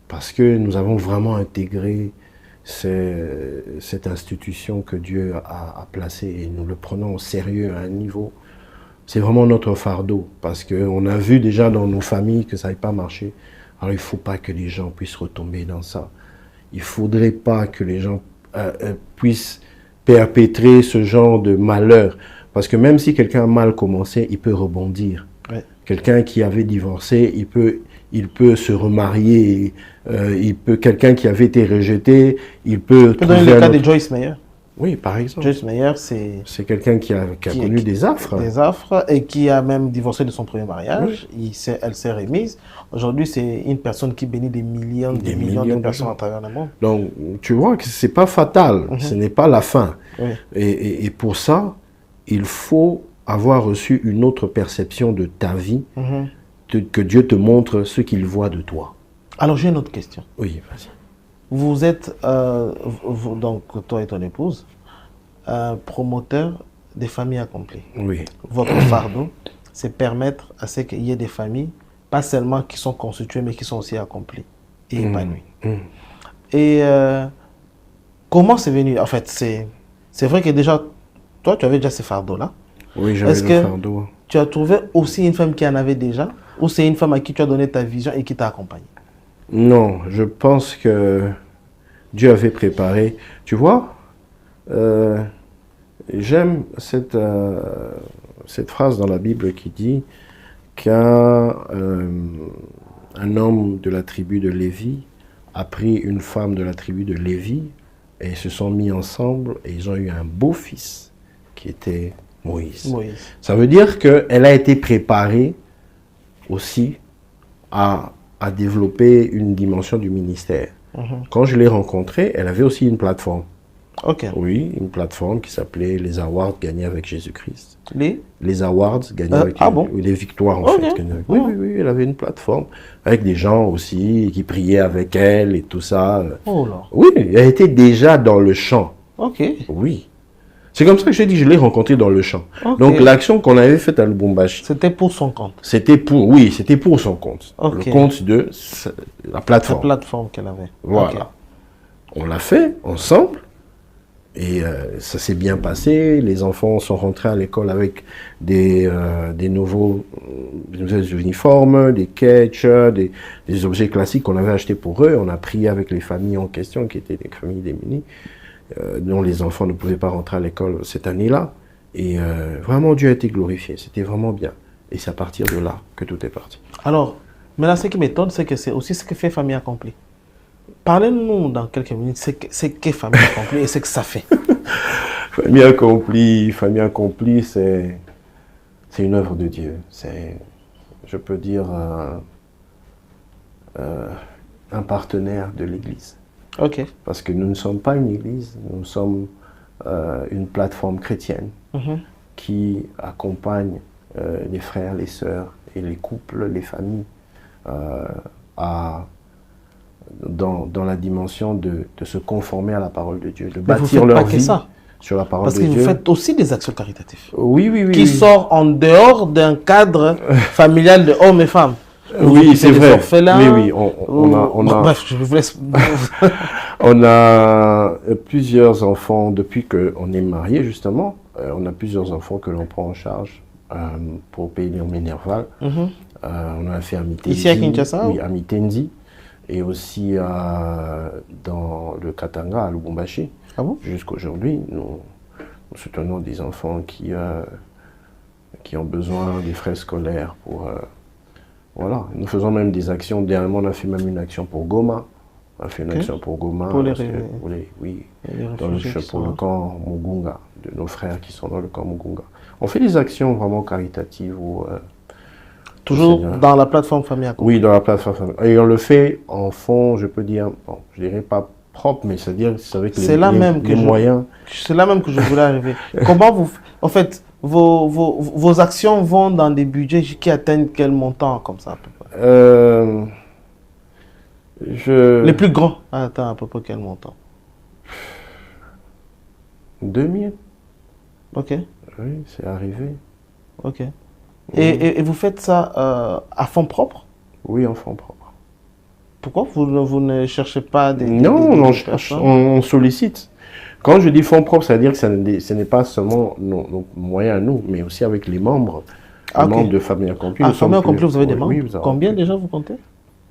Parce que nous avons vraiment intégré cette institution que Dieu a placée et nous le prenons au sérieux à un niveau. C'est vraiment notre fardeau parce qu'on a vu déjà dans nos familles que ça n'avait pas marché. Alors il ne faut pas que les gens puissent retomber dans ça. Il ne faudrait pas que les gens puissent perpétrer ce genre de malheur. Parce que même si quelqu'un a mal commencé, il peut rebondir. Ouais. Quelqu'un qui avait divorcé, il peut se remarier. Quelqu'un qui avait été rejeté, il peut... Tu peux donner le cas de Joyce Meyer. Oui, par exemple. Joyce Meyer, c'est quelqu'un qui a connu des affres. Des affres et qui a même divorcé de son premier mariage. Oui. Elle s'est remise. Aujourd'hui, c'est une personne qui bénit des millions de personnes à travers le monde. Donc, tu vois que ce n'est pas fatal. Ce n'est pas la fin. Oui. Et pour ça, il faut avoir reçu une autre perception de ta vie, que Dieu te montre ce qu'il voit de toi. Alors, j'ai une autre question. Oui, vas-y. Vous êtes, donc toi et ton épouse, promoteur des familles accomplies. Oui. Votre fardeau, c'est permettre à ce qu'il y ait des familles, pas seulement qui sont constituées, mais qui sont aussi accomplies et épanouies. Et comment c'est venu? En fait, c'est vrai que déjà, toi, tu avais déjà ces fardeaux-là. Oui, j'avais le fardeau. Tu as trouvé aussi une femme qui en avait déjà, ou c'est une femme à qui tu as donné ta vision et qui t'a accompagné? Non, je pense que Dieu avait préparé. Tu vois, j'aime cette phrase dans la Bible qui dit qu'un homme de la tribu de Lévi a pris une femme de la tribu de Lévi et ils se sont mis ensemble et ils ont eu un beau fils qui était Moïse. Ça veut dire qu'elle a été préparée aussi à développer une dimension du ministère. Quand je l'ai rencontrée, elle avait aussi une plateforme. Ok. Oui, une plateforme qui s'appelait les Awards gagnés avec Jésus-Christ. Les Awards gagnés avec les victoires en fait. Oui, elle avait une plateforme avec des gens aussi qui priaient avec elle et tout ça. Oh là. Oui, elle était déjà dans le chant. Ok. Oui. C'est comme ça que j'ai dit, je l'ai rencontré dans le champ. Okay. Donc l'action qu'on avait faite à Lubumbashi. C'était pour son compte. C'était pour son compte. Okay. Le compte de la plateforme. La plateforme qu'elle avait. Voilà. Okay. On l'a fait ensemble et ça s'est bien passé. Les enfants sont rentrés à l'école avec des nouveaux uniformes, des catchs, des objets classiques qu'on avait achetés pour eux. On a prié avec les familles en question qui étaient des familles démunies. Dont les enfants ne pouvaient pas rentrer à l'école cette année-là. Et vraiment, Dieu a été glorifié. C'était vraiment bien. Et c'est à partir de là que tout est parti. Alors, maintenant, ce qui m'étonne, c'est que c'est aussi ce que fait Famille Accomplie. Parlez-nous dans quelques minutes, c'est qu'est Famille Accomplie et ce que ça fait. Famille Accomplie, c'est une œuvre de Dieu. C'est, je peux dire, un partenaire de l'Église. Okay. Parce que nous ne sommes pas une église, nous sommes une plateforme chrétienne qui accompagne les frères, les sœurs et les couples, les familles dans la dimension de se conformer à la parole de Dieu, de Mais vous bâtir faites leur pas que vie ça. sur la parole Parce de que vous Dieu. faites aussi des actions caritatives Oui, oui, oui. qui oui. sortent en dehors d'un cadre familial de hommes et femmes. Vous Oui, occupez c'est des vrai. orphelins, Oui, oui, Bref, je vous laisse. on a plusieurs enfants depuis qu'on est mariés, justement. On a plusieurs enfants que l'on prend en charge pour payer en Minerval. Mhm. On a fait à Mitenzi. Ici à Kinshasa? Oui, à Mitenzi. Et aussi dans le Katanga, à Lubumbashi. Ah bon? Jusqu'aujourd'hui, nous soutenons des enfants qui ont besoin des frais scolaires pour... voilà, nous faisons même des actions. Dernièrement, on a fait même une action pour Goma. On a fait une action pour Goma. Pour les parce que- ré- oui, les dans le, réfugiés qui pour sont le là. camp Mugunga, de nos frères qui sont dans le camp Mugunga. On fait des actions vraiment caritatives. Toujours Seigneur. dans la plateforme Famille Accomplie. Oui, dans la plateforme. Et on le fait en fond, je peux dire, bon, je dirais pas propre, mais c'est-à-dire c'est avec C'est là même que les moyens. C'est là même que je voulais arriver. Comment vous... En fait, vos actions vont dans des budgets qui atteignent quel montant comme ça à peu près? Les plus grands atteignent à peu près quel montant? 2000, Ok, oui, c'est arrivé. ok. Et vous faites ça à fonds propres? Oui, en fonds propres. Pourquoi vous ne cherchez pas des... Non, des on cherche, personnes? on sollicite. Quand je dis fonds propres, c'est-à-dire que ce n'est pas seulement nos moyens à nous, mais aussi avec les membres. Ah, Les ok. membres de Famille Accomplie. À Nous sommes Famille Accomplie, vous avez des oui, membres? oui, nous avons Combien déjà vous comptez?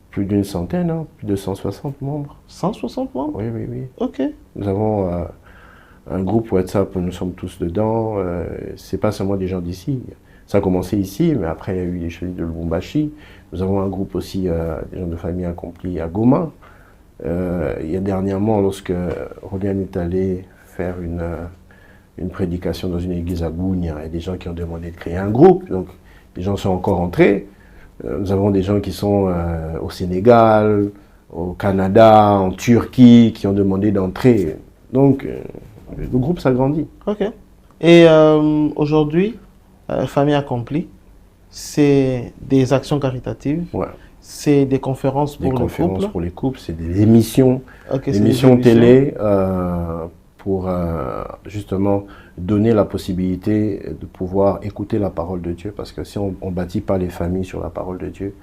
plus d'une centaine, hein, plus de 160 membres. 160 membres? Oui, oui, oui. Ok. Nous avons un groupe WhatsApp où nous sommes tous dedans. C'est pas seulement des gens d'ici. Ça a commencé ici, mais après il y a eu des choses de Lubumbashi. Nous avons un groupe aussi des gens de Famille Accomplie à Goma. Il y a dernièrement, lorsque Rolian est allé faire une prédication dans une église à Gounia, il y a des gens qui ont demandé de créer un groupe. Donc les gens sont encore entrés. Nous avons des gens qui sont au Sénégal, au Canada, en Turquie, qui ont demandé d'entrer. Donc, le groupe s'agrandit. Ok. Et aujourd'hui, Famille Accomplie, c'est des actions caritatives, Ouais. c'est des conférences Des pour le conférences couple. pour les couples, c'est des émissions, Ok, c'est des des émissions émissions. télé pour justement donner la possibilité de pouvoir écouter la parole de Dieu. Parce que si on ne bâtit pas les familles sur la parole de Dieu,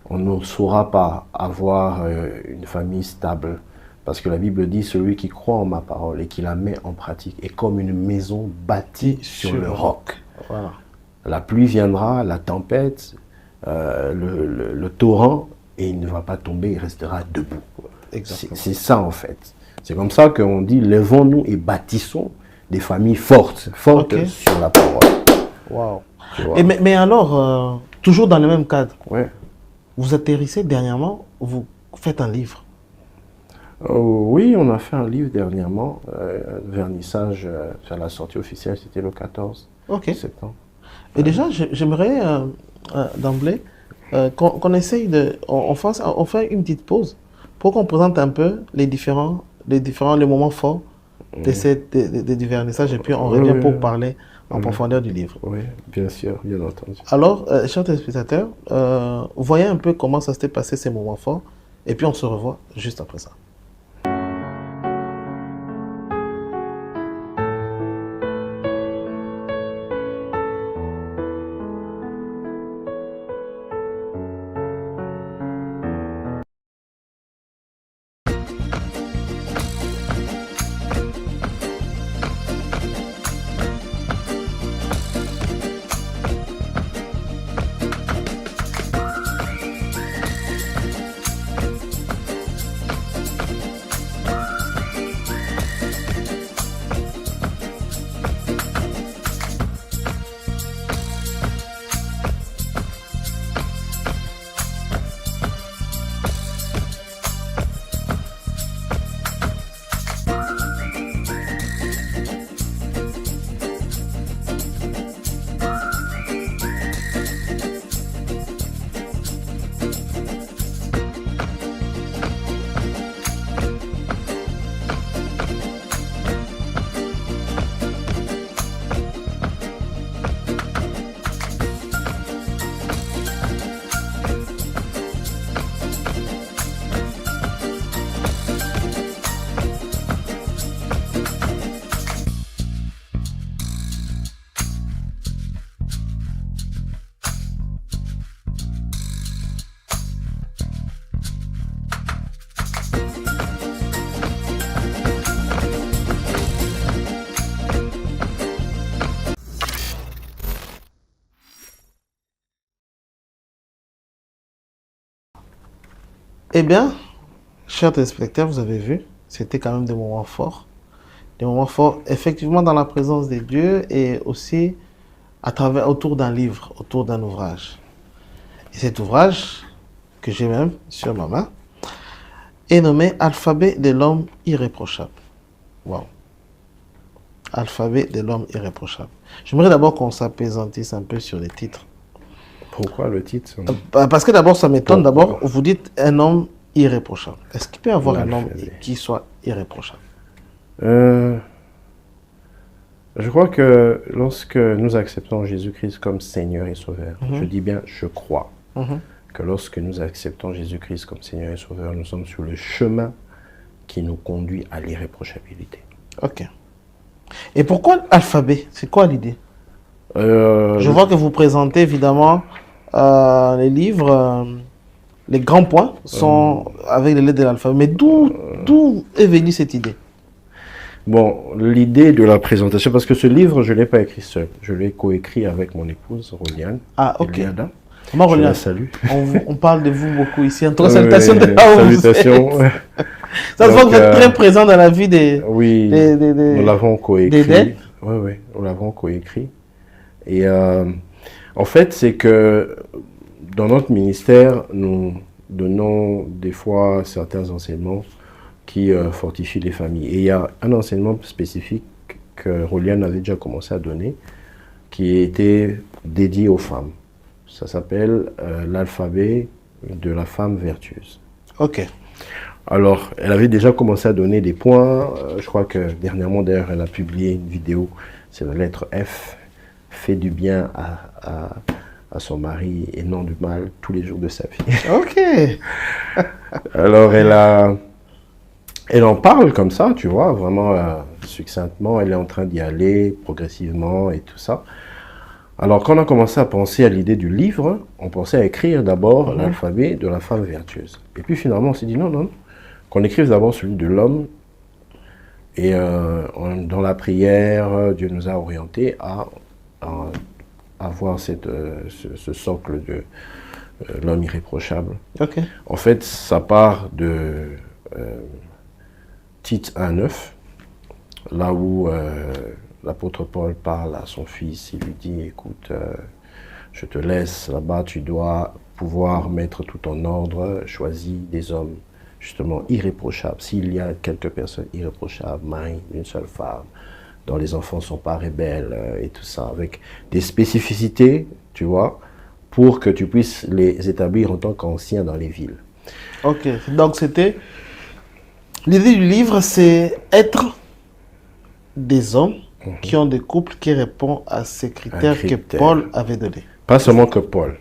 on ne saura pas avoir une famille stable. Parce que la Bible dit, celui qui croit en ma parole et qui la met en pratique est comme une maison bâtie sur le roc. Voilà. La pluie viendra, la tempête, le torrent, et il ne va pas tomber, il restera debout. Exactement. C'est ça en fait. C'est comme ça qu'on dit, levons-nous et bâtissons des familles fortes Ok. sur la parole. Wow. Tu vois. Et mais alors, toujours dans le même cadre, Ouais. vous atterrissez dernièrement, vous faites un livre. Oui, on a fait un livre dernièrement, vernissage, à la sortie officielle, c'était le 14 Ok. septembre. Et déjà, j'aimerais d'emblée qu'on essaye de... On fait une petite pause pour qu'on présente un peu les moments forts du vernissage et puis on revient pour parler en profondeur du livre. Oui, bien sûr, bien entendu. Alors, chers téléspectateurs, voyez un peu comment ça s'était passé ces moments forts et puis on se revoit juste après ça. Eh bien, chers téléspectateurs, vous avez vu, c'était quand même des moments forts. Des moments forts, effectivement, dans la présence de Dieu et aussi à travers, autour d'un livre, autour d'un ouvrage. Et cet ouvrage, que j'ai même sur ma main, est nommé Alphabet de l'homme irréprochable. Waouh! Alphabet de l'homme irréprochable. J'aimerais d'abord qu'on s'apaisantisse un peu sur les titres. Pourquoi le titre? Parce que d'abord, ça m'étonne. Pourquoi? D'abord, vous dites un homme irréprochable. Est-ce qu'il peut y avoir un homme L'alphabet. qui soit irréprochable? Je crois que lorsque nous acceptons Jésus-Christ comme Seigneur et Sauveur, je dis bien je crois, que lorsque nous acceptons Jésus-Christ comme Seigneur et Sauveur, nous sommes sur le chemin qui nous conduit à l'irréprochabilité. Ok. Et pourquoi alphabet? C'est quoi l'idée? Je vois que vous présentez évidemment les livres, les grands points sont avec les lettres de l'alphabet. Mais d'où est venue cette idée? Bon, l'idée de la présentation, parce que ce livre, je ne l'ai pas écrit seul. Je l'ai coécrit avec mon épouse, Roliane. Ah, ok. Eliada. Moi, Je Roliane, la salue. on parle de vous beaucoup ici. En tout cas, salutations de là où vous êtes. Salutations. Ça se voit que Donc, vous êtes très présent dans la vie des... Oui, nous l'avons coécrit. d'Éden. Oui, nous l'avons coécrit. Et en fait, c'est que dans notre ministère, nous donnons des fois certains enseignements qui fortifient les familles. Et il y a un enseignement spécifique que Roliane avait déjà commencé à donner, qui était dédié aux femmes. Ça s'appelle l'alphabet de la femme vertueuse. Ok. Alors, elle avait déjà commencé à donner des points. Je crois que dernièrement, d'ailleurs, elle a publié une vidéo. C'est la lettre F. Fait du bien à son mari et non du mal tous les jours de sa vie. Ok. Alors, elle en parle comme ça, tu vois, vraiment succinctement. Elle est en train d'y aller progressivement et tout ça. Alors, quand on a commencé à penser à l'idée du livre, on pensait à écrire d'abord l'alphabet de la femme vertueuse. Et puis finalement, on s'est dit non, qu'on écrive d'abord celui de l'homme. Et dans la prière, Dieu nous a orientés à avoir ce socle de l'homme irréprochable. Ok. En fait, ça part de Tite 1,9, là où l'apôtre Paul parle à son fils, il lui dit, écoute, je te laisse là-bas, tu dois pouvoir mettre tout en ordre, choisis des hommes justement irréprochables. S'il y a quelques personnes irréprochables, mari d'une seule femme, dont les enfants ne sont pas rebelles et tout ça, avec des spécificités, tu vois, pour que tu puisses les établir en tant qu'anciens dans les villes. Ok. Donc c'était... L'idée du livre, c'est être des hommes qui ont des couples qui répondent à ces critères que Paul avait donnés. Pas seulement que Paul.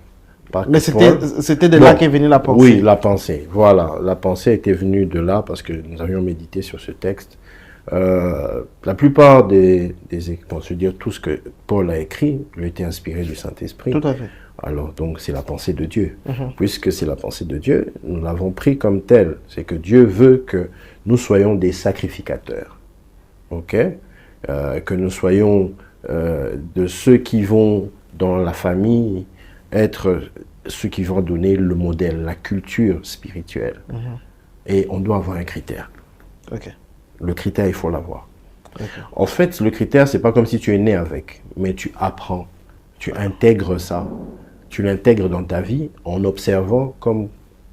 Mais c'était de là qu'est venue la pensée. Oui, la pensée. Voilà, la pensée était venue de là parce que nous avions médité sur ce texte. La plupart on se dire tout ce que Paul a écrit lui était inspiré du Saint-Esprit. Tout à fait. Alors donc c'est la pensée de Dieu. Puisque c'est la pensée de Dieu, nous l'avons pris comme tel. C'est que Dieu veut que nous soyons des sacrificateurs. Ok? Que nous soyons de ceux qui vont dans la famille être ceux qui vont donner le modèle, la culture spirituelle. Et on doit avoir un critère. Ok. Le critère, il faut l'avoir. Ok. En fait, le critère, c'est pas comme si tu es né avec, mais tu apprends, tu intègres ça, tu l'intègres dans ta vie en observant, comme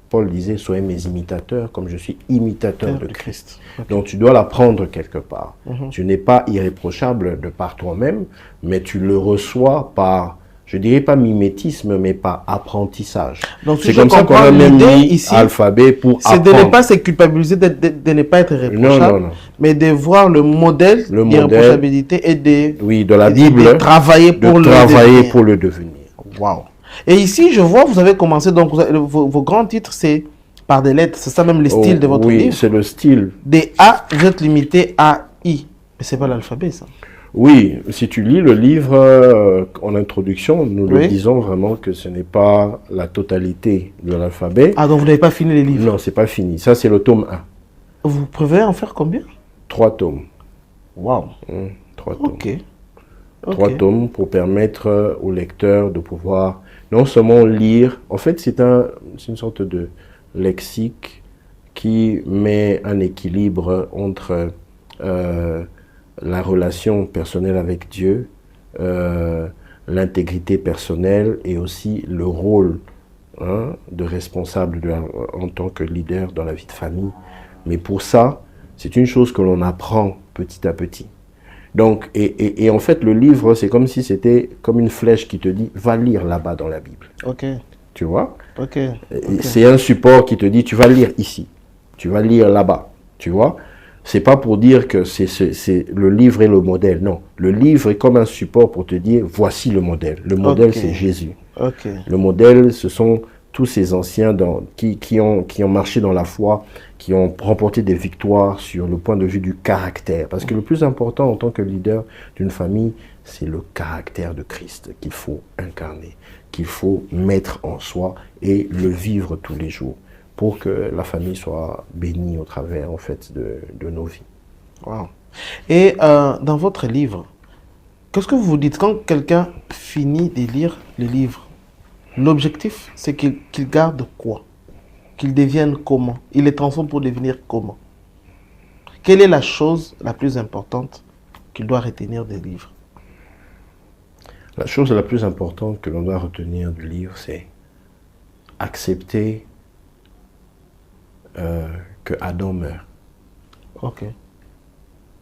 Paul disait, soyez mes imitateurs, comme je suis imitateur de Christ. Ok. Donc tu dois l'apprendre quelque part. Tu n'es pas irréprochable de par toi-même, mais tu le reçois par, je dirais pas mimétisme, mais par apprentissage. Donc, si c'est je comme ça qu'on a comprends, même l'idée mis ici, alphabet pour c'est apprendre. de ne pas se culpabiliser, de ne pas être irréprochable, Non. mais de voir le modèle d'irréprochabilité et de la Bible, de travailler pour le devenir. Waouh. Et ici, je vois, vous avez commencé, donc vos grands titres, c'est par des lettres, c'est ça même le style de votre livre. Oui, c'est le style. Des A, vous êtes limité à I. Mais c'est pas l'alphabet, ça. Oui, si tu lis le livre en introduction, nous le disons vraiment que ce n'est pas la totalité de l'alphabet. Ah, donc vous n'avez pas fini les livres? Non, c'est pas fini. Ça, c'est le tome 1. Vous prévoyez en faire combien? 3 tomes. Waouh. 3 tomes. Ok. 3 tomes pour permettre au lecteur de pouvoir non seulement lire, en fait c'est une sorte de lexique qui met un équilibre entre la relation personnelle avec Dieu, l'intégrité personnelle et aussi le rôle de responsable en tant que leader dans la vie de famille. Mais pour ça, c'est une chose que l'on apprend petit à petit. Donc, et en fait, le livre, c'est comme si c'était comme une flèche qui te dit, va lire là-bas dans la Bible. Ok. Tu vois? Ok. C'est un support qui te dit, tu vas lire ici, tu vas lire là-bas. Tu vois? C'est pas pour dire que c'est le livre est le modèle. Non, le livre est comme un support pour te dire, voici le modèle. Le modèle, c'est Jésus. Ok. Le modèle, ce sont tous ces anciens qui ont marché dans la foi, qui ont remporté des victoires sur le point de vue du caractère. Parce que le plus important en tant que leader d'une famille, c'est le caractère de Christ qu'il faut incarner, qu'il faut mettre en soi et le vivre tous les jours pour que la famille soit bénie au travers en fait de nos vies. Wow. Et dans votre livre, qu'est-ce que vous vous dites quand quelqu'un finit de lire le livre? L'objectif, c'est qu'il garde quoi? Qu'il devienne comment? Il les transforme pour devenir comment? Quelle est la chose la plus importante qu'il doit retenir des livres? La chose la plus importante que l'on doit retenir du livre, c'est accepter que Adam meurt, Ok.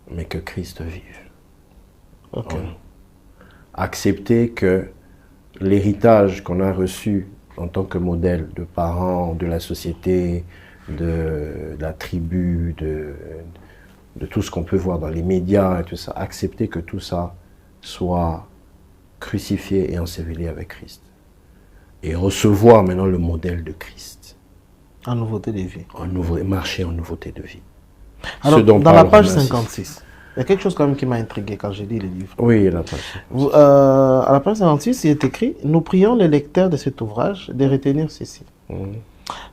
mais que Christ vive. Ok. Accepter que l'héritage qu'on a reçu en tant que modèle de parents, de la société, de la tribu, de tout ce qu'on peut voir dans les médias et tout ça, accepter que tout ça soit crucifié et enseveli avec Christ. Et recevoir maintenant le modèle de Christ. En nouveauté de vie. Marcher en nouveauté de vie. Alors, Ce dont dans la parle page Romains 6. 56, il y a quelque chose quand même qui m'a intrigué quand j'ai lu le livre. Oui, la page. À la page 56, il est écrit « Nous prions les lecteurs de cet ouvrage de retenir ceci.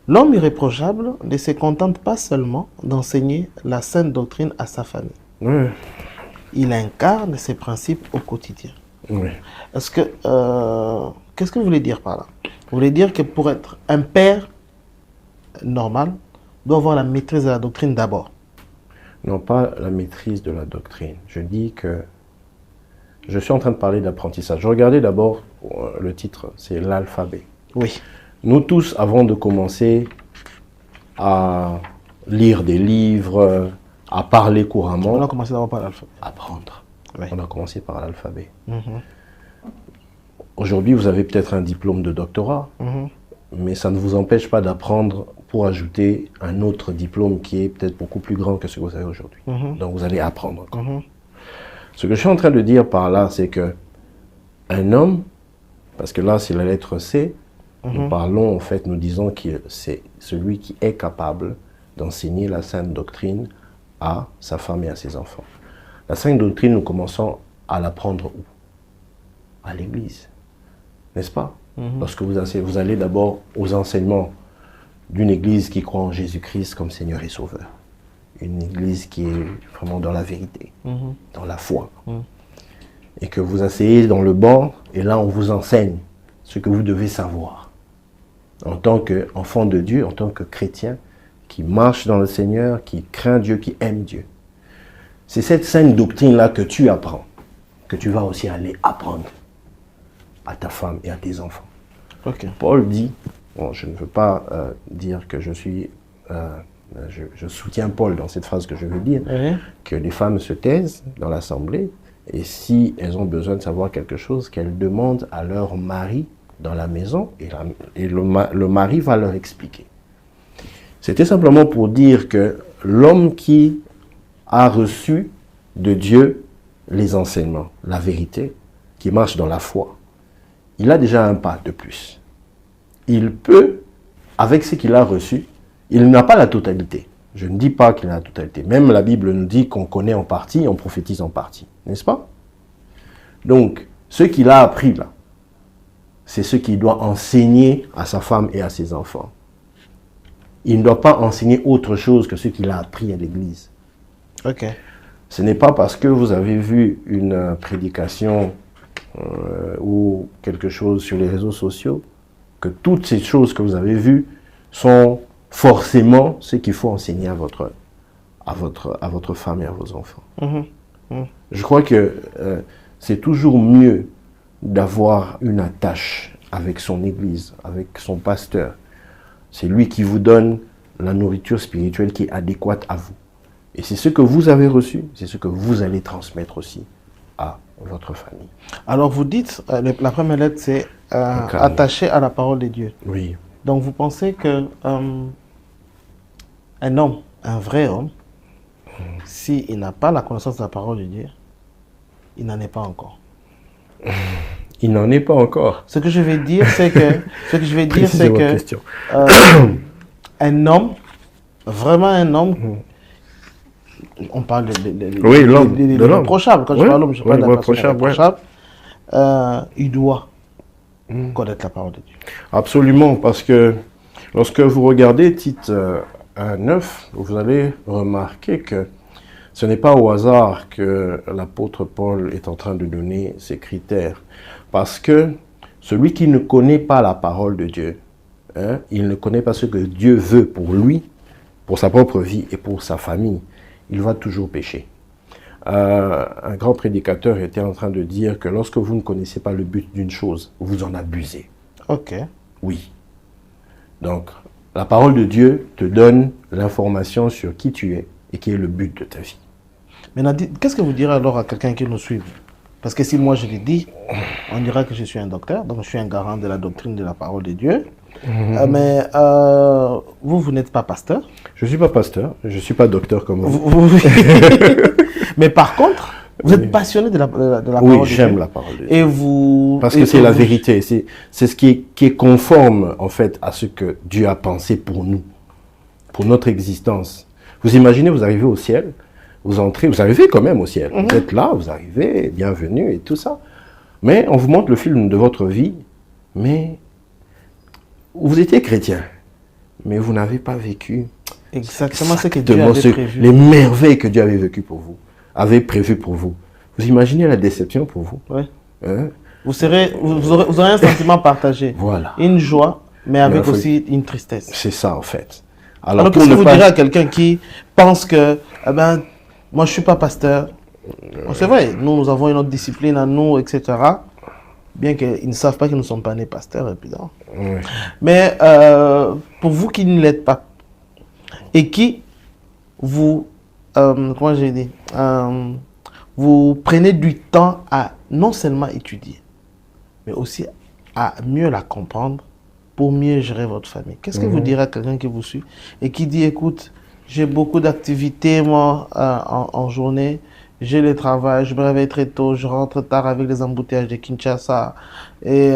L'homme irréprochable ne se contente pas seulement d'enseigner la sainte doctrine à sa famille. Oui. Il incarne ses principes au quotidien. » Oui. Est-ce que qu'est-ce que vous voulez dire par là? Vous voulez dire que pour être un père normal, doit avoir la maîtrise de la doctrine d'abord? Non, pas la maîtrise de la doctrine. Je dis que je suis en train de parler d'apprentissage. Regardez d'abord le titre, c'est l'alphabet. Oui. Nous tous, avant de commencer à lire des livres, à parler couramment, On a commencé d'abord par l'alphabet. apprendre. Oui. On a commencé par l'alphabet. Mhm. Aujourd'hui, vous avez peut-être un diplôme de doctorat, Mhm. mais ça ne vous empêche pas d'apprendre pour ajouter un autre diplôme qui est peut-être beaucoup plus grand que ce que vous avez aujourd'hui. Mhm. Donc vous allez apprendre encore. Mhm. Ce que je suis en train de dire par là, c'est que un homme, parce que là c'est la lettre C, nous parlons en fait, nous disons que c'est celui qui est capable d'enseigner la sainte doctrine à sa femme et à ses enfants. La sainte doctrine, nous commençons à l'apprendre où? À l'église, n'est-ce pas? Lorsque vous allez d'abord aux enseignements d'une église qui croit en Jésus-Christ comme Seigneur et Sauveur. Une église qui est vraiment dans la vérité, dans la foi. Et que vous asseyez dans le banc, et là on vous enseigne ce que vous devez savoir. En tant qu'enfant de Dieu, en tant que chrétien, qui marche dans le Seigneur, qui craint Dieu, qui aime Dieu. C'est cette sainte doctrine-là que tu apprends, que tu vas aussi aller apprendre à ta femme et à tes enfants. Ok. Paul dit, bon, je ne veux pas dire que je soutiens Paul dans cette phrase que je veux dire, Oui. que les femmes se taisent dans l'assemblée, et si elles ont besoin de savoir quelque chose, qu'elles demandent à leur mari dans la maison, et le mari va leur expliquer. C'était simplement pour dire que l'homme qui a reçu de Dieu les enseignements, la vérité, qui marche dans la foi, il a déjà un pas de plus. Il peut, avec ce qu'il a reçu, il n'a pas la totalité. Je ne dis pas qu'il a la totalité. Même la Bible nous dit qu'on connaît en partie, on prophétise en partie. N'est-ce pas? Donc, ce qu'il a appris là, c'est ce qu'il doit enseigner à sa femme et à ses enfants. Il ne doit pas enseigner autre chose que ce qu'il a appris à l'église. Ok. Ce n'est pas parce que vous avez vu une prédication ou quelque chose sur les réseaux sociaux que toutes ces choses que vous avez vues sont forcément ce qu'il faut enseigner à votre femme et à vos enfants. Je crois que c'est toujours mieux d'avoir une attache avec son église, avec son pasteur. C'est lui qui vous donne la nourriture spirituelle qui est adéquate à vous. Et c'est ce que vous avez reçu, c'est ce que vous allez transmettre aussi à votre famille. Alors vous dites, la première lettre c'est attaché à la parole de Dieu. Oui. Donc vous pensez que un homme, un vrai homme, s'il n'a pas la connaissance de la parole de Dieu, il n'en est pas encore. Il n'en est pas encore. Ce que je vais dire, c'est que, Question. Un homme, vraiment un homme, on parle Oui, l'homme, de de l'homme. l'irréprochable. Quand je Oui, parle d'homme, je parle de la personne irréprochable, irréprochable. Il doit connaître la parole de Dieu. Absolument, parce que lorsque vous regardez Tite 1:9, vous allez remarquer que ce n'est pas au hasard que l'apôtre Paul est en train de donner ces critères. Parce que celui qui ne connaît pas la parole de Dieu, il ne connaît pas ce que Dieu veut pour lui, pour sa propre vie et pour sa famille, il va toujours pécher. Un grand prédicateur était en train de dire que lorsque vous ne connaissez pas le but d'une chose, vous en abusez. Ok. Oui. Donc, la parole de Dieu te donne l'information sur qui tu es et qui est le but de ta vie. Maintenant, qu'est-ce que vous direz alors à quelqu'un qui nous suit? Parce que si moi je l'ai dit, on dira que je suis un docteur, donc je suis un garant de la doctrine de la parole de Dieu. Mais vous n'êtes pas pasteur. Je ne suis pas pasteur, je ne suis pas docteur comme vous. Mais par contre, vous êtes passionné de la parole de Dieu. Oui, j'aime la parole de Dieu. Et vous... Parce que c'est la vérité, c'est ce qui est conforme en fait à ce que Dieu a pensé pour nous, pour notre existence. Vous imaginez, vous arrivez au ciel, vous entrez, vous arrivez quand même au ciel. Vous êtes là, vous arrivez, bienvenue et tout ça. Mais on vous montre le film de votre vie, mais vous étiez chrétien, mais vous n'avez pas vécu exactement ce que Dieu avait prévu. Les merveilles que Dieu avait vécues pour vous, avait prévues pour vous. Vous imaginez la déception pour vous? Oui. Vous aurez un sentiment partagé. Voilà. Une joie, mais avec aussi une tristesse. C'est ça en fait. Alors qu'est-ce que vous direz à quelqu'un qui pense que, moi je ne suis pas pasteur. C'est vrai, nous avons une autre discipline à nous, etc. Bien qu'ils ne savent pas que nous ne sommes pas nés pasteurs, évidemment. Oui. Mais pour vous qui ne l'êtes pas, et qui vous, comment j'ai dit, vous prenez du temps à non seulement étudier, mais aussi à mieux la comprendre pour mieux gérer votre famille. Qu'est-ce que vous direz à quelqu'un qui vous suit et qui dit, écoute, j'ai beaucoup d'activités, moi, en journée, j'ai le travail, je me réveille très tôt, je rentre tard avec les embouteillages de Kinshasa et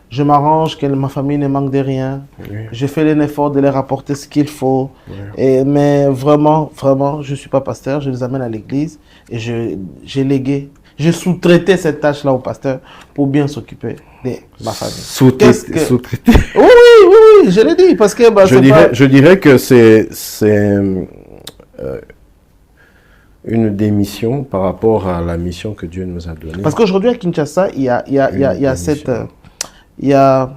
je m'arrange que ma famille ne manque de rien. Oui. Je fais l'effort de leur apporter ce qu'il faut. Oui. Mais vraiment, je ne suis pas pasteur, je les amène à l'église et j'ai légué, j'ai sous-traité cette tâche-là au pasteur pour bien s'occuper de ma famille. Sous-traité. Oui, je l'ai dit parce que je dirais que c'est une des missions par rapport à la mission que Dieu nous a donnée. Parce qu'aujourd'hui à Kinshasa, il y a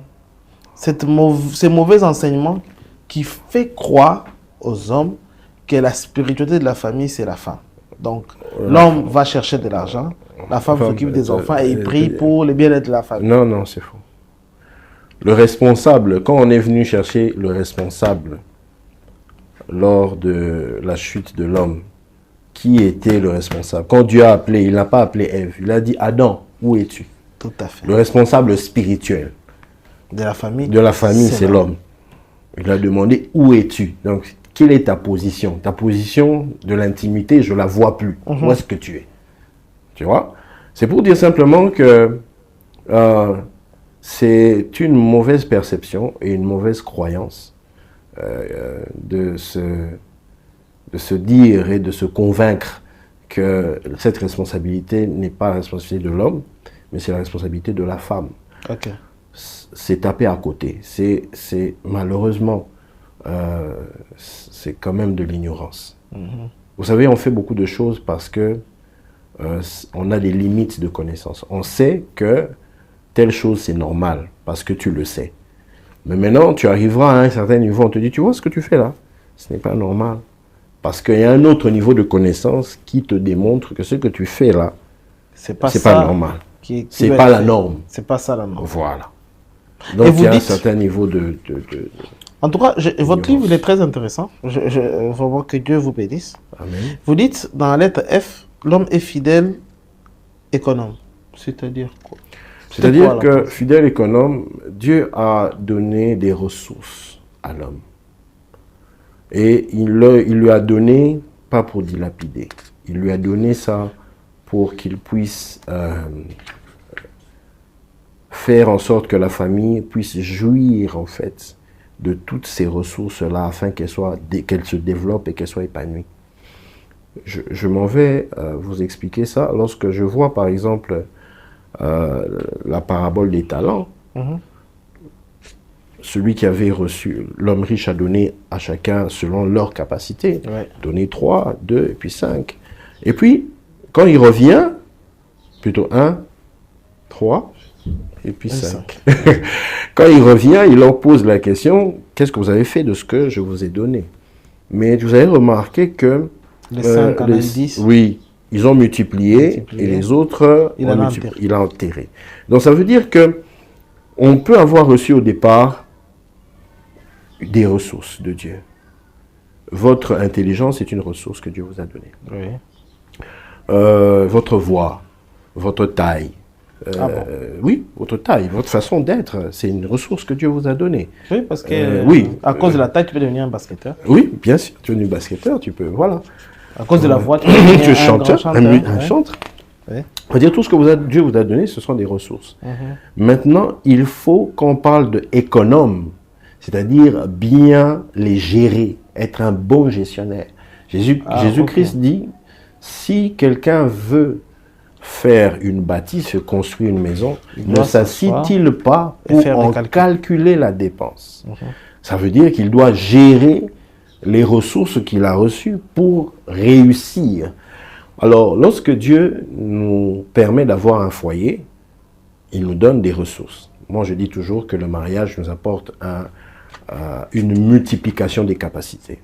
ces mauvais enseignements qui fait croire aux hommes que la spiritualité de la famille, c'est la femme. Donc, l'homme va chercher de l'argent, la femme s'occupe des enfants et il prie pour le bien-être de la famille. Non, c'est faux. Le responsable, quand on est venu chercher le responsable lors de la chute de l'homme, qui était le responsable? Quand Dieu a appelé, il n'a pas appelé Ève, il a dit Adam, où es-tu? Tout à fait. Le responsable spirituel de la famille, c'est l'homme. Il a demandé où es-tu? Donc, quelle est ta position? Ta position de l'intimité, je ne la vois plus. Où est-ce que tu es? Tu vois? C'est pour dire simplement que c'est une mauvaise perception et une mauvaise croyance de se dire et de se convaincre que cette responsabilité n'est pas la responsabilité de l'homme, mais c'est la responsabilité de la femme. Okay. C'est taper à côté. C'est malheureusement, c'est quand même de l'ignorance. Vous savez, on fait beaucoup de choses parce que on a des limites de connaissance. On sait que telle chose c'est normal parce que tu le sais. Mais maintenant, tu arriveras à un certain niveau, on te dit, tu vois ce que tu fais là? Ce n'est pas normal. Parce qu'il y a un autre niveau de connaissance qui te démontre que ce que tu fais là, C'est pas pas normal. C'est doit pas être la fait. norme. C'est pas ça la norme. Voilà. Donc, vous il y a un dites- certain niveau de... En tout cas, votre Nuance. livre il est très intéressant. Vraiment que Dieu vous bénisse. Amen. Vous dites dans la lettre F, l'homme est fidèle, économe. C'est-à-dire quoi? C'est-à-dire C'est quoi, que, fidèle économe, Dieu a donné des ressources à l'homme. Et il lui a donné, pas pour dilapider, il lui a donné ça pour qu'il puisse faire en sorte que la famille puisse jouir, en fait, de toutes ces ressources-là afin qu'elles se développent et qu'elles soient épanouies. Je m'en vais vous expliquer ça lorsque je vois, par exemple, la parabole des talents. Mhm. Celui qui avait reçu, l'homme riche a donné à chacun selon leur capacité. Ouais. Donné 3, 2 et puis 5. Et puis, quand il revient, plutôt 1, 3 et puis 5. Quand il revient, il leur pose la question, qu'est-ce que vous avez fait de ce que je vous ai donné? Mais vous avez remarqué que Les 5 en a 10. oui, ils ont multiplié et les autres, Il il a enterré. Donc ça veut dire que on peut avoir reçu au départ des ressources de Dieu. Votre intelligence est une ressource que Dieu vous a donnée. Oui. Votre voix, votre taille. Oui, votre taille, votre façon d'être, c'est une ressource que Dieu vous a donnée. Oui, parce que oui. à cause de la taille, tu peux devenir un basketteur. Oui, bien sûr, tu es devenu basketteur, tu peux, voilà. À cause de la voix, tu peux devenir Tu es un grand chanteur, un ouais. chanteur. Ouais. On va dire tout ce que Dieu vous a donné, ce sont des ressources. Maintenant, il faut qu'on parle de économe, c'est-à-dire bien les gérer, être un bon gestionnaire. Jésus-Christ dit, si quelqu'un veut faire une bâtisse, construire une maison, ne s'assied-il pas pour en calculer la dépense? Ça veut dire qu'il doit gérer les ressources qu'il a reçues pour réussir. Alors, lorsque Dieu nous permet d'avoir un foyer, il nous donne des ressources. Moi, je dis toujours que le mariage nous apporte une multiplication des capacités.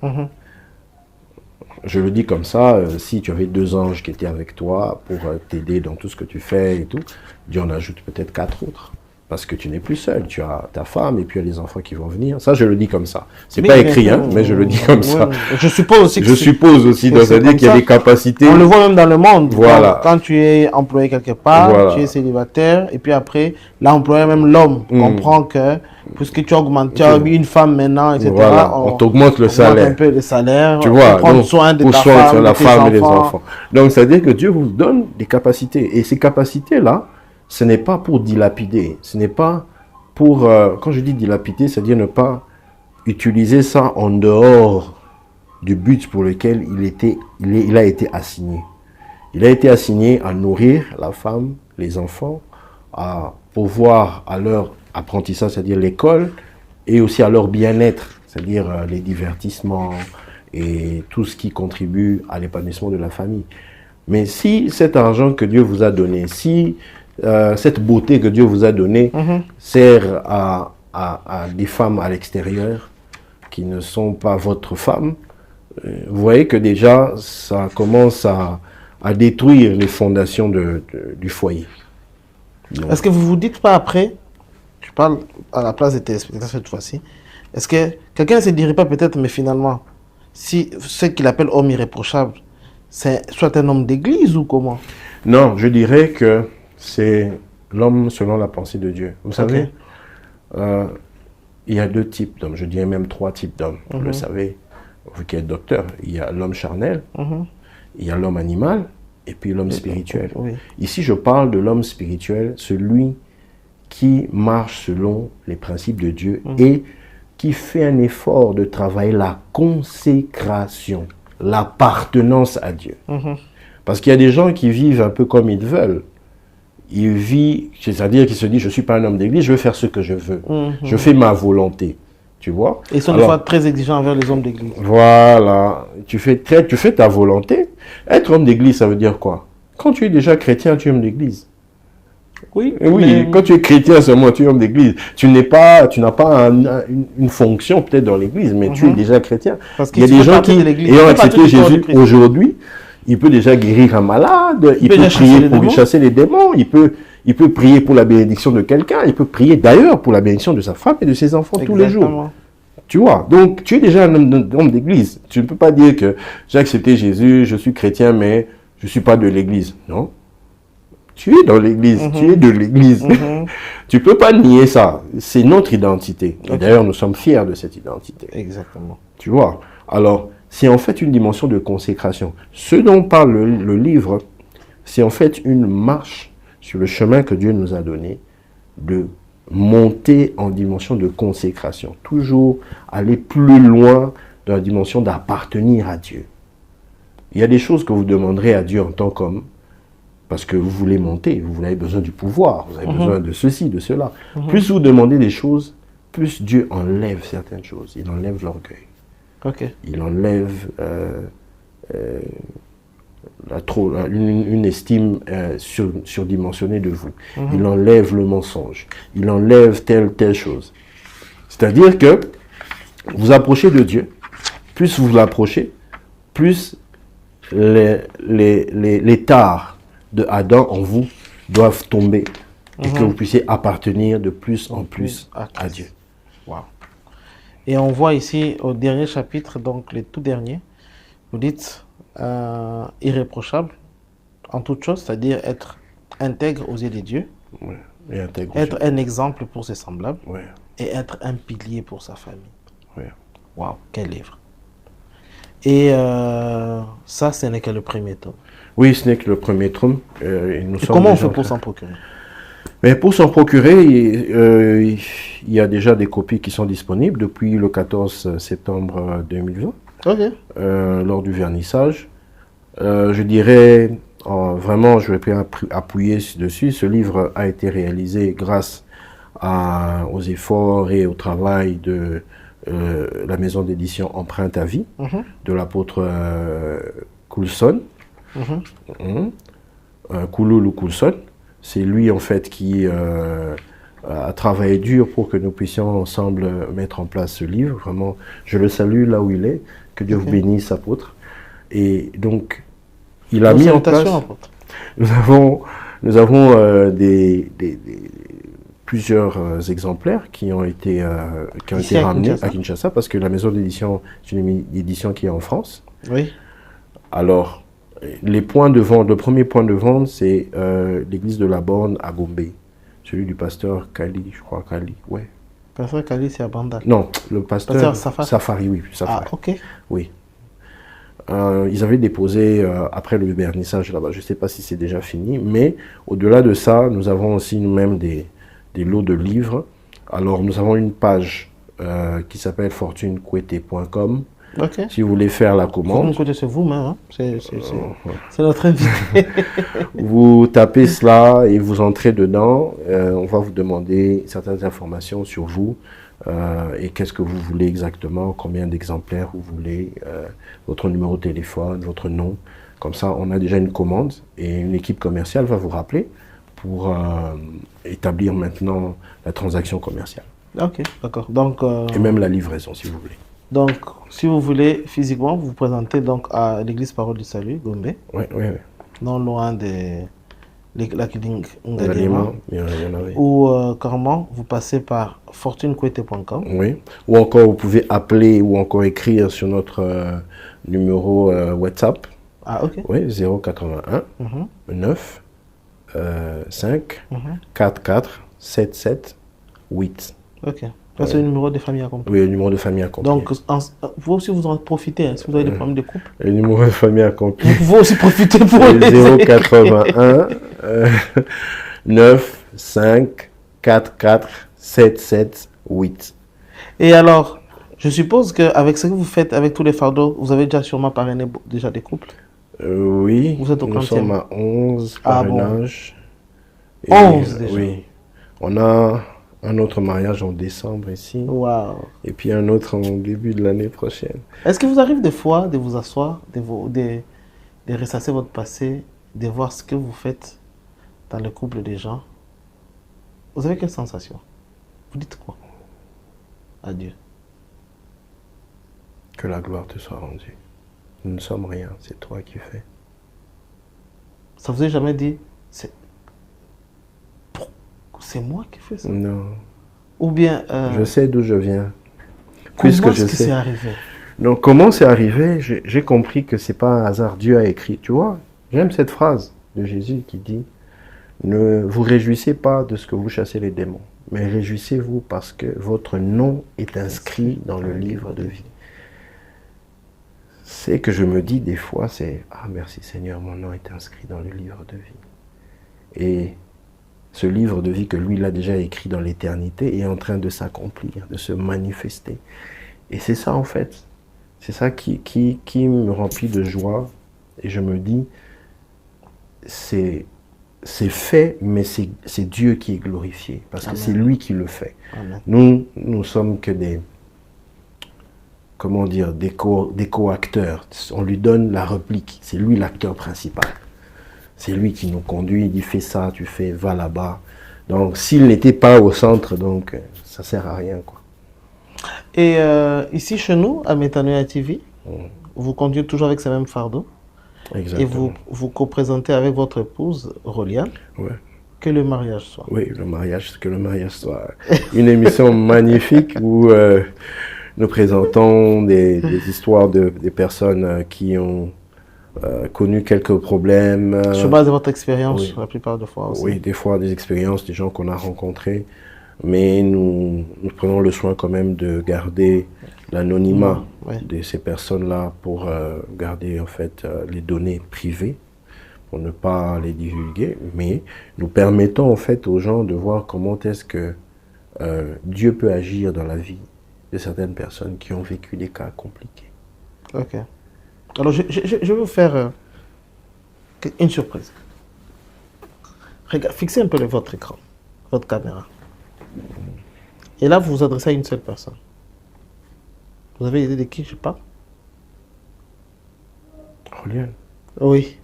Je le dis comme ça, si tu avais 2 anges qui étaient avec toi pour t'aider dans tout ce que tu fais et tout, Dieu en ajoute peut-être 4 autres. Parce que tu n'es plus seul, tu as ta femme et puis il y a des enfants qui vont venir. Ça, je le dis comme ça. C'est pas écrit, hein, mais je le dis comme ça. Je suppose aussi que c'est-à-dire qu'il y a des capacités. On le voit même dans le monde. Voilà. Quand tu es employé quelque part, Voilà. tu es célibataire, et puis après, l'employeur, même l'homme, comprend que, puisque tu augmentes, tu as mis une femme maintenant, etc. Voilà. On t'augmente le salaire. Un peu le salaire. Tu vois, prendre soin de pour ta soin femme, sur la de tes femme et les enfants. enfants. Donc, c'est-à-dire que Dieu vous donne des capacités. Et ces capacités-là, ce n'est pas pour dilapider. Ce n'est pas pour, quand je dis dilapider, c'est-à-dire ne pas utiliser ça en dehors du but pour lequel il a été assigné. Il a été assigné à nourrir la femme, les enfants, à pourvoir à leur apprentissage, c'est-à-dire l'école, et aussi à leur bien-être, c'est-à-dire les divertissements et tout ce qui contribue à l'épanouissement de la famille. Mais si cet argent que Dieu vous a donné, si cette beauté que Dieu vous a donnée sert à des femmes à l'extérieur qui ne sont pas votre femme, vous voyez que déjà ça commence à détruire les fondations du foyer. Est-ce que vous vous dites pas après, je parle à la place des téléspectateurs cette fois-ci, est-ce que quelqu'un ne se dirait pas peut-être, mais finalement, si ce qu'il appelle homme irréprochable, c'est soit un homme d'église ou comment? Non, je dirais que c'est l'homme selon la pensée de Dieu. Vous savez, il y a 2 types d'hommes, je dirais même 3 types d'hommes. Vous le savez, vous qui êtes docteur, il y a l'homme charnel, il y a l'homme animal, et puis l'homme spirituel. Oui. Ici, je parle de l'homme spirituel, celui qui marche selon les principes de Dieu et qui fait un effort de travailler la consécration, l'appartenance à Dieu. Parce qu'il y a des gens qui vivent un peu comme ils veulent. Ils vivent, c'est-à-dire qu'ils se disent, je ne suis pas un homme d'église, je veux faire ce que je veux. Je fais ma volonté. Tu vois? Et ils sont des fois très exigeants envers les hommes d'église. Voilà. Tu fais ta volonté. Être homme d'église, ça veut dire quoi? Quand tu es déjà chrétien, tu es homme d'église. Oui, Mais- quand tu es chrétien seulement, tu es homme d'église. Tu n'as pas une fonction peut-être dans l'église, mais tu es déjà chrétien. Parce Il y a que des tu fais gens partie qui, de l'église. ayant Tu fais partie accepté du corps de Jésus Christ. aujourd'hui, il peut déjà guérir un malade, il peut peut déjà prier chasser les pour démons. chasser les démons, il peut prier pour la bénédiction de quelqu'un, il peut prier d'ailleurs pour la bénédiction de sa femme et de ses enfants tous les jours. Exactement. Tu vois, donc tu es déjà un homme d'église. Tu ne peux pas dire que j'ai accepté Jésus, je suis chrétien, mais je ne suis pas de l'église. Non. Tu es dans l'église, tu es de l'église. Tu ne peux pas nier ça. C'est notre identité. Et d'ailleurs, nous sommes fiers de cette identité. Exactement. Tu vois. Alors, c'est en fait une dimension de consécration. Ce dont parle le livre, c'est en fait une marche sur le chemin que Dieu nous a donné de monter en dimension de consécration. Toujours aller plus loin dans la dimension d'appartenir à Dieu. Il y a des choses que vous demanderez à Dieu en tant qu'homme, parce que vous voulez monter, vous avez besoin du pouvoir, vous avez besoin de ceci, de cela. Plus vous demandez des choses, plus Dieu enlève certaines choses. Il enlève l'orgueil. Ok. Il enlève une estime surdimensionnée de vous. Il enlève le mensonge. Il enlève telle chose. C'est-à-dire que vous approchez de Dieu, plus vous l'approchez, plus les tares de Adam en vous doivent tomber et que vous puissiez appartenir de plus en plus à Dieu. Wow. Et on voit ici au dernier chapitre, donc les tout derniers, vous dites irréprochable en toute chose, c'est-à-dire être intègre aux yeux de Dieu, Ouais. Et intègre être un exemple pour ses semblables Ouais. et être un pilier pour sa famille. Ouais. Waouh, quel livre. Et ça, ce n'est que le premier tome. Oui, ce n'est que le premier tome. Et Comment on fait pour s'en procurer? Mais pour s'en procurer, il y a déjà des copies qui sont disponibles depuis le 14 septembre 2020, lors du vernissage. Je dirais, vraiment, je vais appuyer dessus, ce livre a été réalisé grâce aux efforts et au travail de la maison d'édition Empreinte à vie, de l'apôtre Coulson, Kouloulou Coulson. C'est lui, en fait, qui a travaillé dur pour que nous puissions ensemble mettre en place ce livre. Vraiment, je le salue là où il est. Que Dieu vous bénisse, apôtre. Et donc, il a mis en place... Apôtre. Nous avons plusieurs exemplaires qui ont été ramenés à Kinshasa parce que la maison d'édition, c'est une édition qui est en France. Oui. Alors, les points de vente, le premier point de vente, c'est l'église de la Borne à Gombe, celui du pasteur Kali, je crois, Kali, ouais. Pasteur Kali, c'est à Bandal. Non, le pasteur Safari. Safari, oui, Safari. Ah, ok. Oui. Ils avaient déposé après le vernissage là-bas, je ne sais pas si c'est déjà fini, mais au-delà de ça, nous avons aussi nous-mêmes des lots de livres. Alors, nous avons une page qui s'appelle fortunekouete.com. Ok. Si vous voulez faire la commande, C'est vous-même, hein? C'est notre invité. vous tapez cela et vous entrez dedans. On va vous demander certaines informations sur vous et qu'est-ce que vous voulez exactement, combien d'exemplaires vous voulez, votre numéro de téléphone, votre nom. Comme ça, on a déjà une commande et une équipe commerciale va vous rappeler pour établir maintenant la transaction commerciale. Ok, d'accord. Donc, et même la livraison, si vous voulez. Donc, si vous voulez, physiquement, vous vous présentez donc à l'église Parole du Salut, Gombe. Oui. Non loin de la clinique Ngalema. Ou carrément, vous passez par fortunekouete.com. Oui. Ou encore, vous pouvez appeler ou encore écrire sur notre numéro WhatsApp. Ah, ok. Oui, 081 9 5 44 77 8. Ok. C'est le numéro de famille accomplie. Oui, le numéro de famille accompli. Donc, vous aussi, vous en profitez, hein, si vous avez des problèmes de couple. Le numéro de famille accompli. Vous pouvez aussi profiter pour les 081 9 5 44 77 8. Et alors, je suppose qu'avec ce que vous faites, avec tous les fardeaux, vous avez déjà sûrement parrainé déjà des couples. Oui, vous êtes au nous sommes à 11 parrainages. Bon. 11 déjà. Oui, on a un autre mariage en décembre ici. Wow. Et puis un autre en début de l'année prochaine. Est-ce qu'il vous arrive des fois de vous asseoir, de ressasser votre passé, de voir ce que vous faites dans le couple des gens vous avez quelle sensation? Vous dites quoi à Dieu? Que la gloire te soit rendue. Nous ne sommes rien, c'est toi qui fais. Ça vous est jamais dit, c'est moi qui fais ça? Non. Ou bien... je sais d'où je viens. Comment est-ce que c'est arrivé? Donc, comment c'est arrivé? J'ai compris que c'est pas un hasard. Dieu a écrit. Tu vois, j'aime cette phrase de Jésus qui dit « Ne vous réjouissez pas de ce que vous chassez les démons, mais réjouissez-vous parce que votre nom est inscrit dans le livre de vie. » C'est que je me dis des fois, c'est « Ah, merci Seigneur, mon nom est inscrit dans le livre de vie. » Et ce livre de vie que lui, il a déjà écrit dans l'éternité est en train de s'accomplir, de se manifester. Et c'est ça en fait. C'est ça qui me remplit de joie. Et je me dis, c'est fait, mais c'est Dieu qui est glorifié. Parce que c'est lui qui le fait. Amen. Nous sommes que des... Comment dire, des co-acteurs. On lui donne la réplique. C'est lui l'acteur principal. C'est lui qui nous conduit, il dit fais ça, tu fais, va là-bas. Donc s'il n'était pas au centre, donc ça sert à rien, quoi. Et ici chez nous, à Metanoia TV, vous conduisez toujours avec ce même fardeau. Exactement. Et vous co-présentez avec votre épouse, Roliane. Ouais. Que le mariage soit. Oui, que le mariage soit une émission magnifique où nous présentons des histoires des personnes qui ont connu quelques problèmes. Sur base de votre expérience, oui. La plupart des fois aussi. Oui, des fois des expériences, des gens qu'on a rencontrés. Mais nous prenons le soin quand même de garder l'anonymat de ces personnes-là pour garder en fait les données privées, pour ne pas les divulguer. Mais nous permettons en fait aux gens de voir comment est-ce que Dieu peut agir dans la vie de certaines personnes qui ont vécu des cas compliqués. Ok. Alors, je vais vous faire une surprise. Regarde, fixez un peu votre écran, votre caméra. Et là, vous vous adressez à une seule personne. Vous avez idée de qui je parle? Roliane. Oui.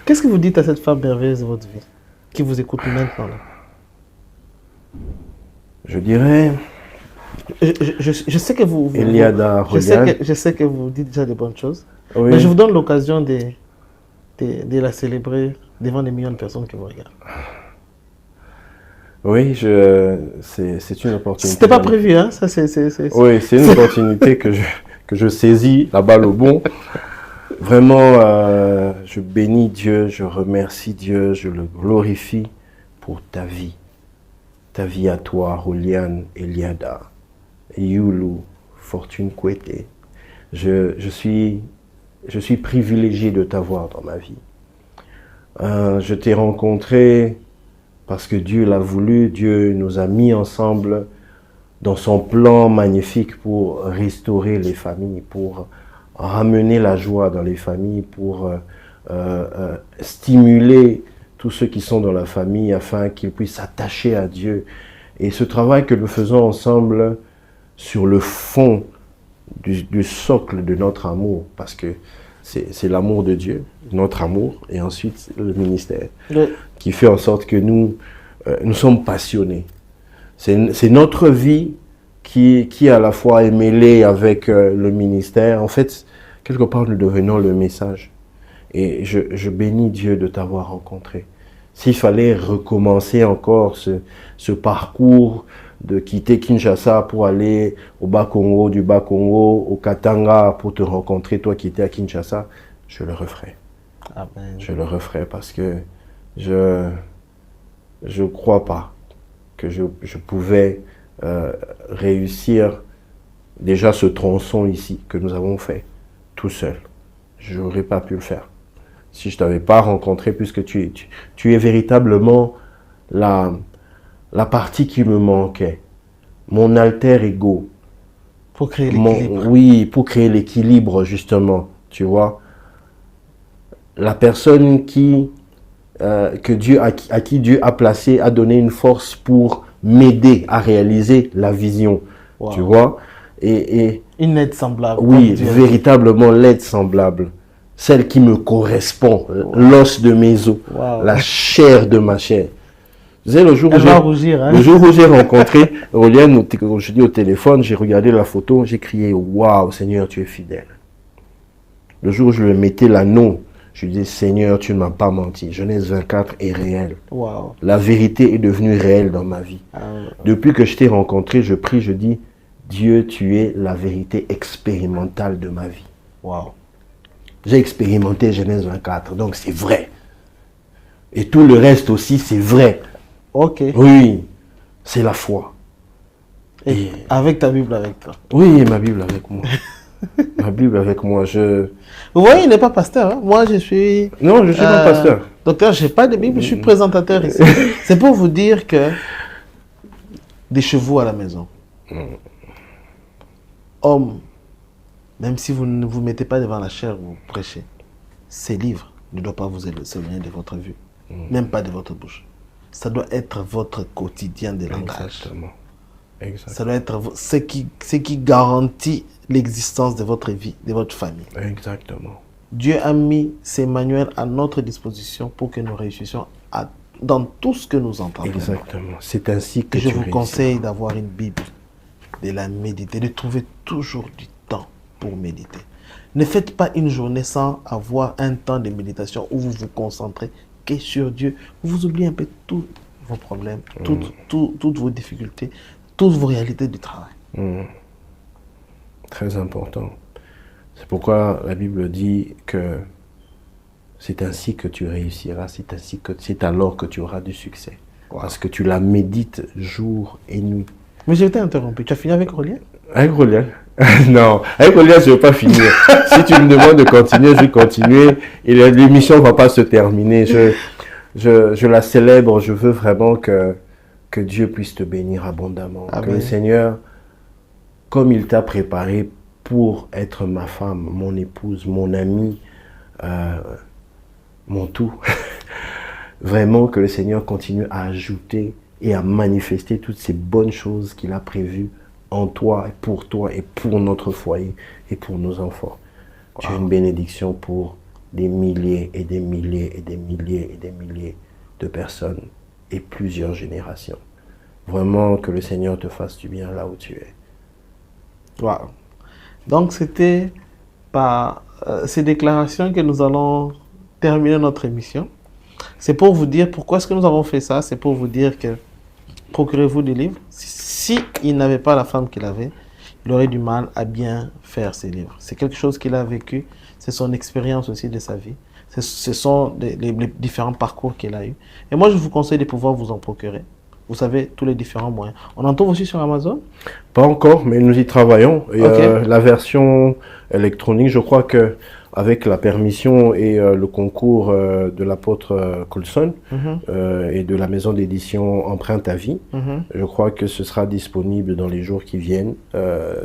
Qu'est-ce que vous dites à cette femme merveilleuse de votre vie, qui vous écoute maintenant là? Je dirais... Je sais que vous... Eliada Roliane. Je sais que vous dites déjà des bonnes choses. Oui. Mais je vous donne l'occasion de la célébrer devant des millions de personnes qui vous regardent. Oui, c'est une opportunité. C'était pas prévu, hein? Ça, oui, c'est une opportunité que je saisis, la balle au bon. Vraiment, je bénis Dieu, je remercie Dieu, je le glorifie pour ta vie. Ta vie à toi, Roliane, Eliada, Yulu, Fortune Kouete. Je suis privilégié de t'avoir dans ma vie. Je t'ai rencontré parce que Dieu l'a voulu. Dieu nous a mis ensemble dans son plan magnifique pour restaurer les familles, pour ramener la joie dans les familles, pour stimuler tous ceux qui sont dans la famille afin qu'ils puissent s'attacher à Dieu. Et ce travail que nous faisons ensemble sur le fond du socle de notre amour, parce que c'est l'amour de Dieu, notre amour, et ensuite le ministère, qui fait en sorte que nous sommes passionnés. C'est notre vie qui à la fois est mêlée avec le ministère. En fait, quelque part, nous devenons le message. Et je bénis Dieu de t'avoir rencontré. S'il fallait recommencer encore ce parcours de quitter Kinshasa pour aller au Bas-Congo, du Bas-Congo, au Katanga, pour te rencontrer, toi qui étais à Kinshasa, je le referai. Amen. Je le referai parce que je crois pas que je pouvais réussir déjà ce tronçon ici que nous avons fait tout seul. Je n'aurais pas pu le faire si je ne t'avais pas rencontré, puisque tu es véritablement la partie qui me manquait, mon alter ego. Pour créer l'équilibre. Oui, pour créer l'équilibre, justement, tu vois. La personne à qui Dieu a placé, a donné une force pour m'aider à réaliser la vision, wow. Tu vois. Et une aide semblable. Oui, véritablement l'aide semblable. celle qui me correspond, l'os de mes os, Wow. la chair de ma chair. Vous savez, le jour Elle va rougir, hein. le jour où j'ai rencontré Rolienne, je dis au téléphone, j'ai regardé la photo, j'ai crié, waouh, Seigneur, tu es fidèle. Le jour où je lui mettais l'anneau, je lui disais, Seigneur, tu ne m'as pas menti. Genèse 24 est réel. Wow. La vérité est devenue réelle dans ma vie. Ah, Depuis que je t'ai rencontré, je prie, je dis, Dieu, tu es la vérité expérimentale de ma vie. wow. J'ai expérimenté Genèse 24, donc c'est vrai. Et tout le reste aussi, c'est vrai. Ok. Oui, c'est la foi. Et avec ta Bible avec toi. Oui, ma Bible avec moi. Ma Bible avec moi. Vous voyez, il n'est pas pasteur. Hein. Moi, je suis... Non, je suis pas pasteur. Docteur, je n'ai pas de Bible, je suis présentateur ici. C'est pour vous dire que des chevaux à la maison. Homme, même si vous ne vous mettez pas devant la chair, vous prêchez. Ces livres ne doivent pas vous s'éloigner de votre vue, même pas de votre bouche. Ça doit être votre quotidien de langage. Exactement. Exactement. Ça doit être ce qui garantit l'existence de votre vie, de votre famille. Exactement. Dieu a mis ces manuels à notre disposition pour que nous réussissions dans tout ce que nous entendons. Exactement. C'est ainsi que Et je tu vous réussis. conseille d'avoir une Bible, de la méditer, de trouver toujours du temps pour méditer. Ne faites pas une journée sans avoir un temps de méditation où vous vous concentrez que sur Dieu. Vous oubliez un peu tous vos problèmes, toutes vos difficultés, toutes vos réalités du travail. Très important. C'est pourquoi la Bible dit que c'est ainsi que tu réussiras, c'est alors que tu auras du succès. Parce que tu la médites jour et nuit. Mais je t'ai interrompu. Tu as fini avec Rolien? Avec Rolien? Non, avec Rolien, je ne vais pas finir. Si tu me demandes de continuer, je vais continuer. Et l'émission ne va pas se terminer. Je la célèbre. Je veux vraiment que Dieu puisse te bénir abondamment. Amen. Que le Seigneur, comme il t'a préparé pour être ma femme, mon épouse, mon amie, mon tout, vraiment que le Seigneur continue à ajouter et à manifester toutes ces bonnes choses qu'il a prévues en toi et pour notre foyer et pour nos enfants. Wow. Tu es une bénédiction pour des milliers et des milliers et des milliers et des milliers de personnes et plusieurs générations. Vraiment que le Seigneur te fasse du bien là où tu es. Wow. Donc c'était par ces déclarations que nous allons terminer notre émission. C'est pour vous dire pourquoi est-ce que nous avons fait ça. C'est pour vous dire que procurez-vous des livres. Si il n'avait pas la femme qu'il avait, il aurait du mal à bien faire ses livres. C'est quelque chose qu'il a vécu. C'est son expérience aussi de sa vie. Ce sont les différents parcours qu'il a eu. Et moi, je vous conseille de pouvoir vous en procurer. Vous savez, tous les différents moyens. On en trouve aussi sur Amazon? Pas encore, mais nous y travaillons. Et, Okay. La version électronique, je crois que avec la permission et le concours de l'apôtre Coulson et de la maison d'édition Empreinte à vie, je crois que ce sera disponible dans les jours qui viennent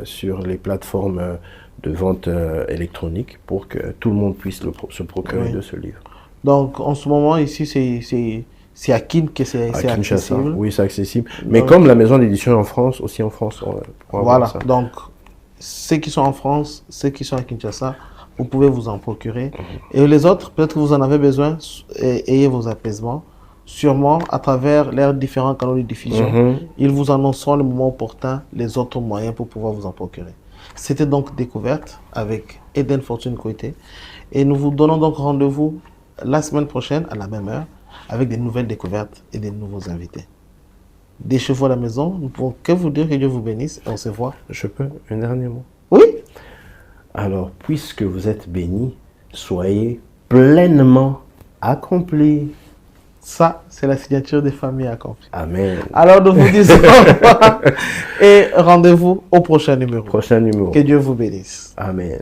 sur les plateformes de vente électronique pour que tout le monde puisse se procurer de ce livre. Donc, en ce moment, ici, c'est à Kin que c'est accessible. Oui, c'est accessible. Mais donc, comme la maison d'édition est en France, aussi en France, on voilà. Ça. Donc, ceux qui sont en France, ceux qui sont à Kinshasa, vous pouvez vous en procurer. Et les autres, peut-être que vous en avez besoin, ayez vos apaisements. Sûrement, à travers leurs différents canaux de diffusion, ils vous annonceront le moment opportun les autres moyens pour pouvoir vous en procurer. C'était donc Découverte avec Eden Fortune Koité. Et nous vous donnons donc rendez-vous la semaine prochaine à la même heure avec des nouvelles découvertes et des nouveaux invités. Des chevaux à la maison, nous ne pouvons que vous dire que Dieu vous bénisse et on se voit. Je peux un dernier mot? Oui. Alors, puisque vous êtes bénis, soyez pleinement accomplis. Ça, c'est la signature des familles accomplies. Amen. Alors, nous vous disons au revoir et rendez-vous au prochain numéro. Prochain numéro. Que Dieu vous bénisse. Amen.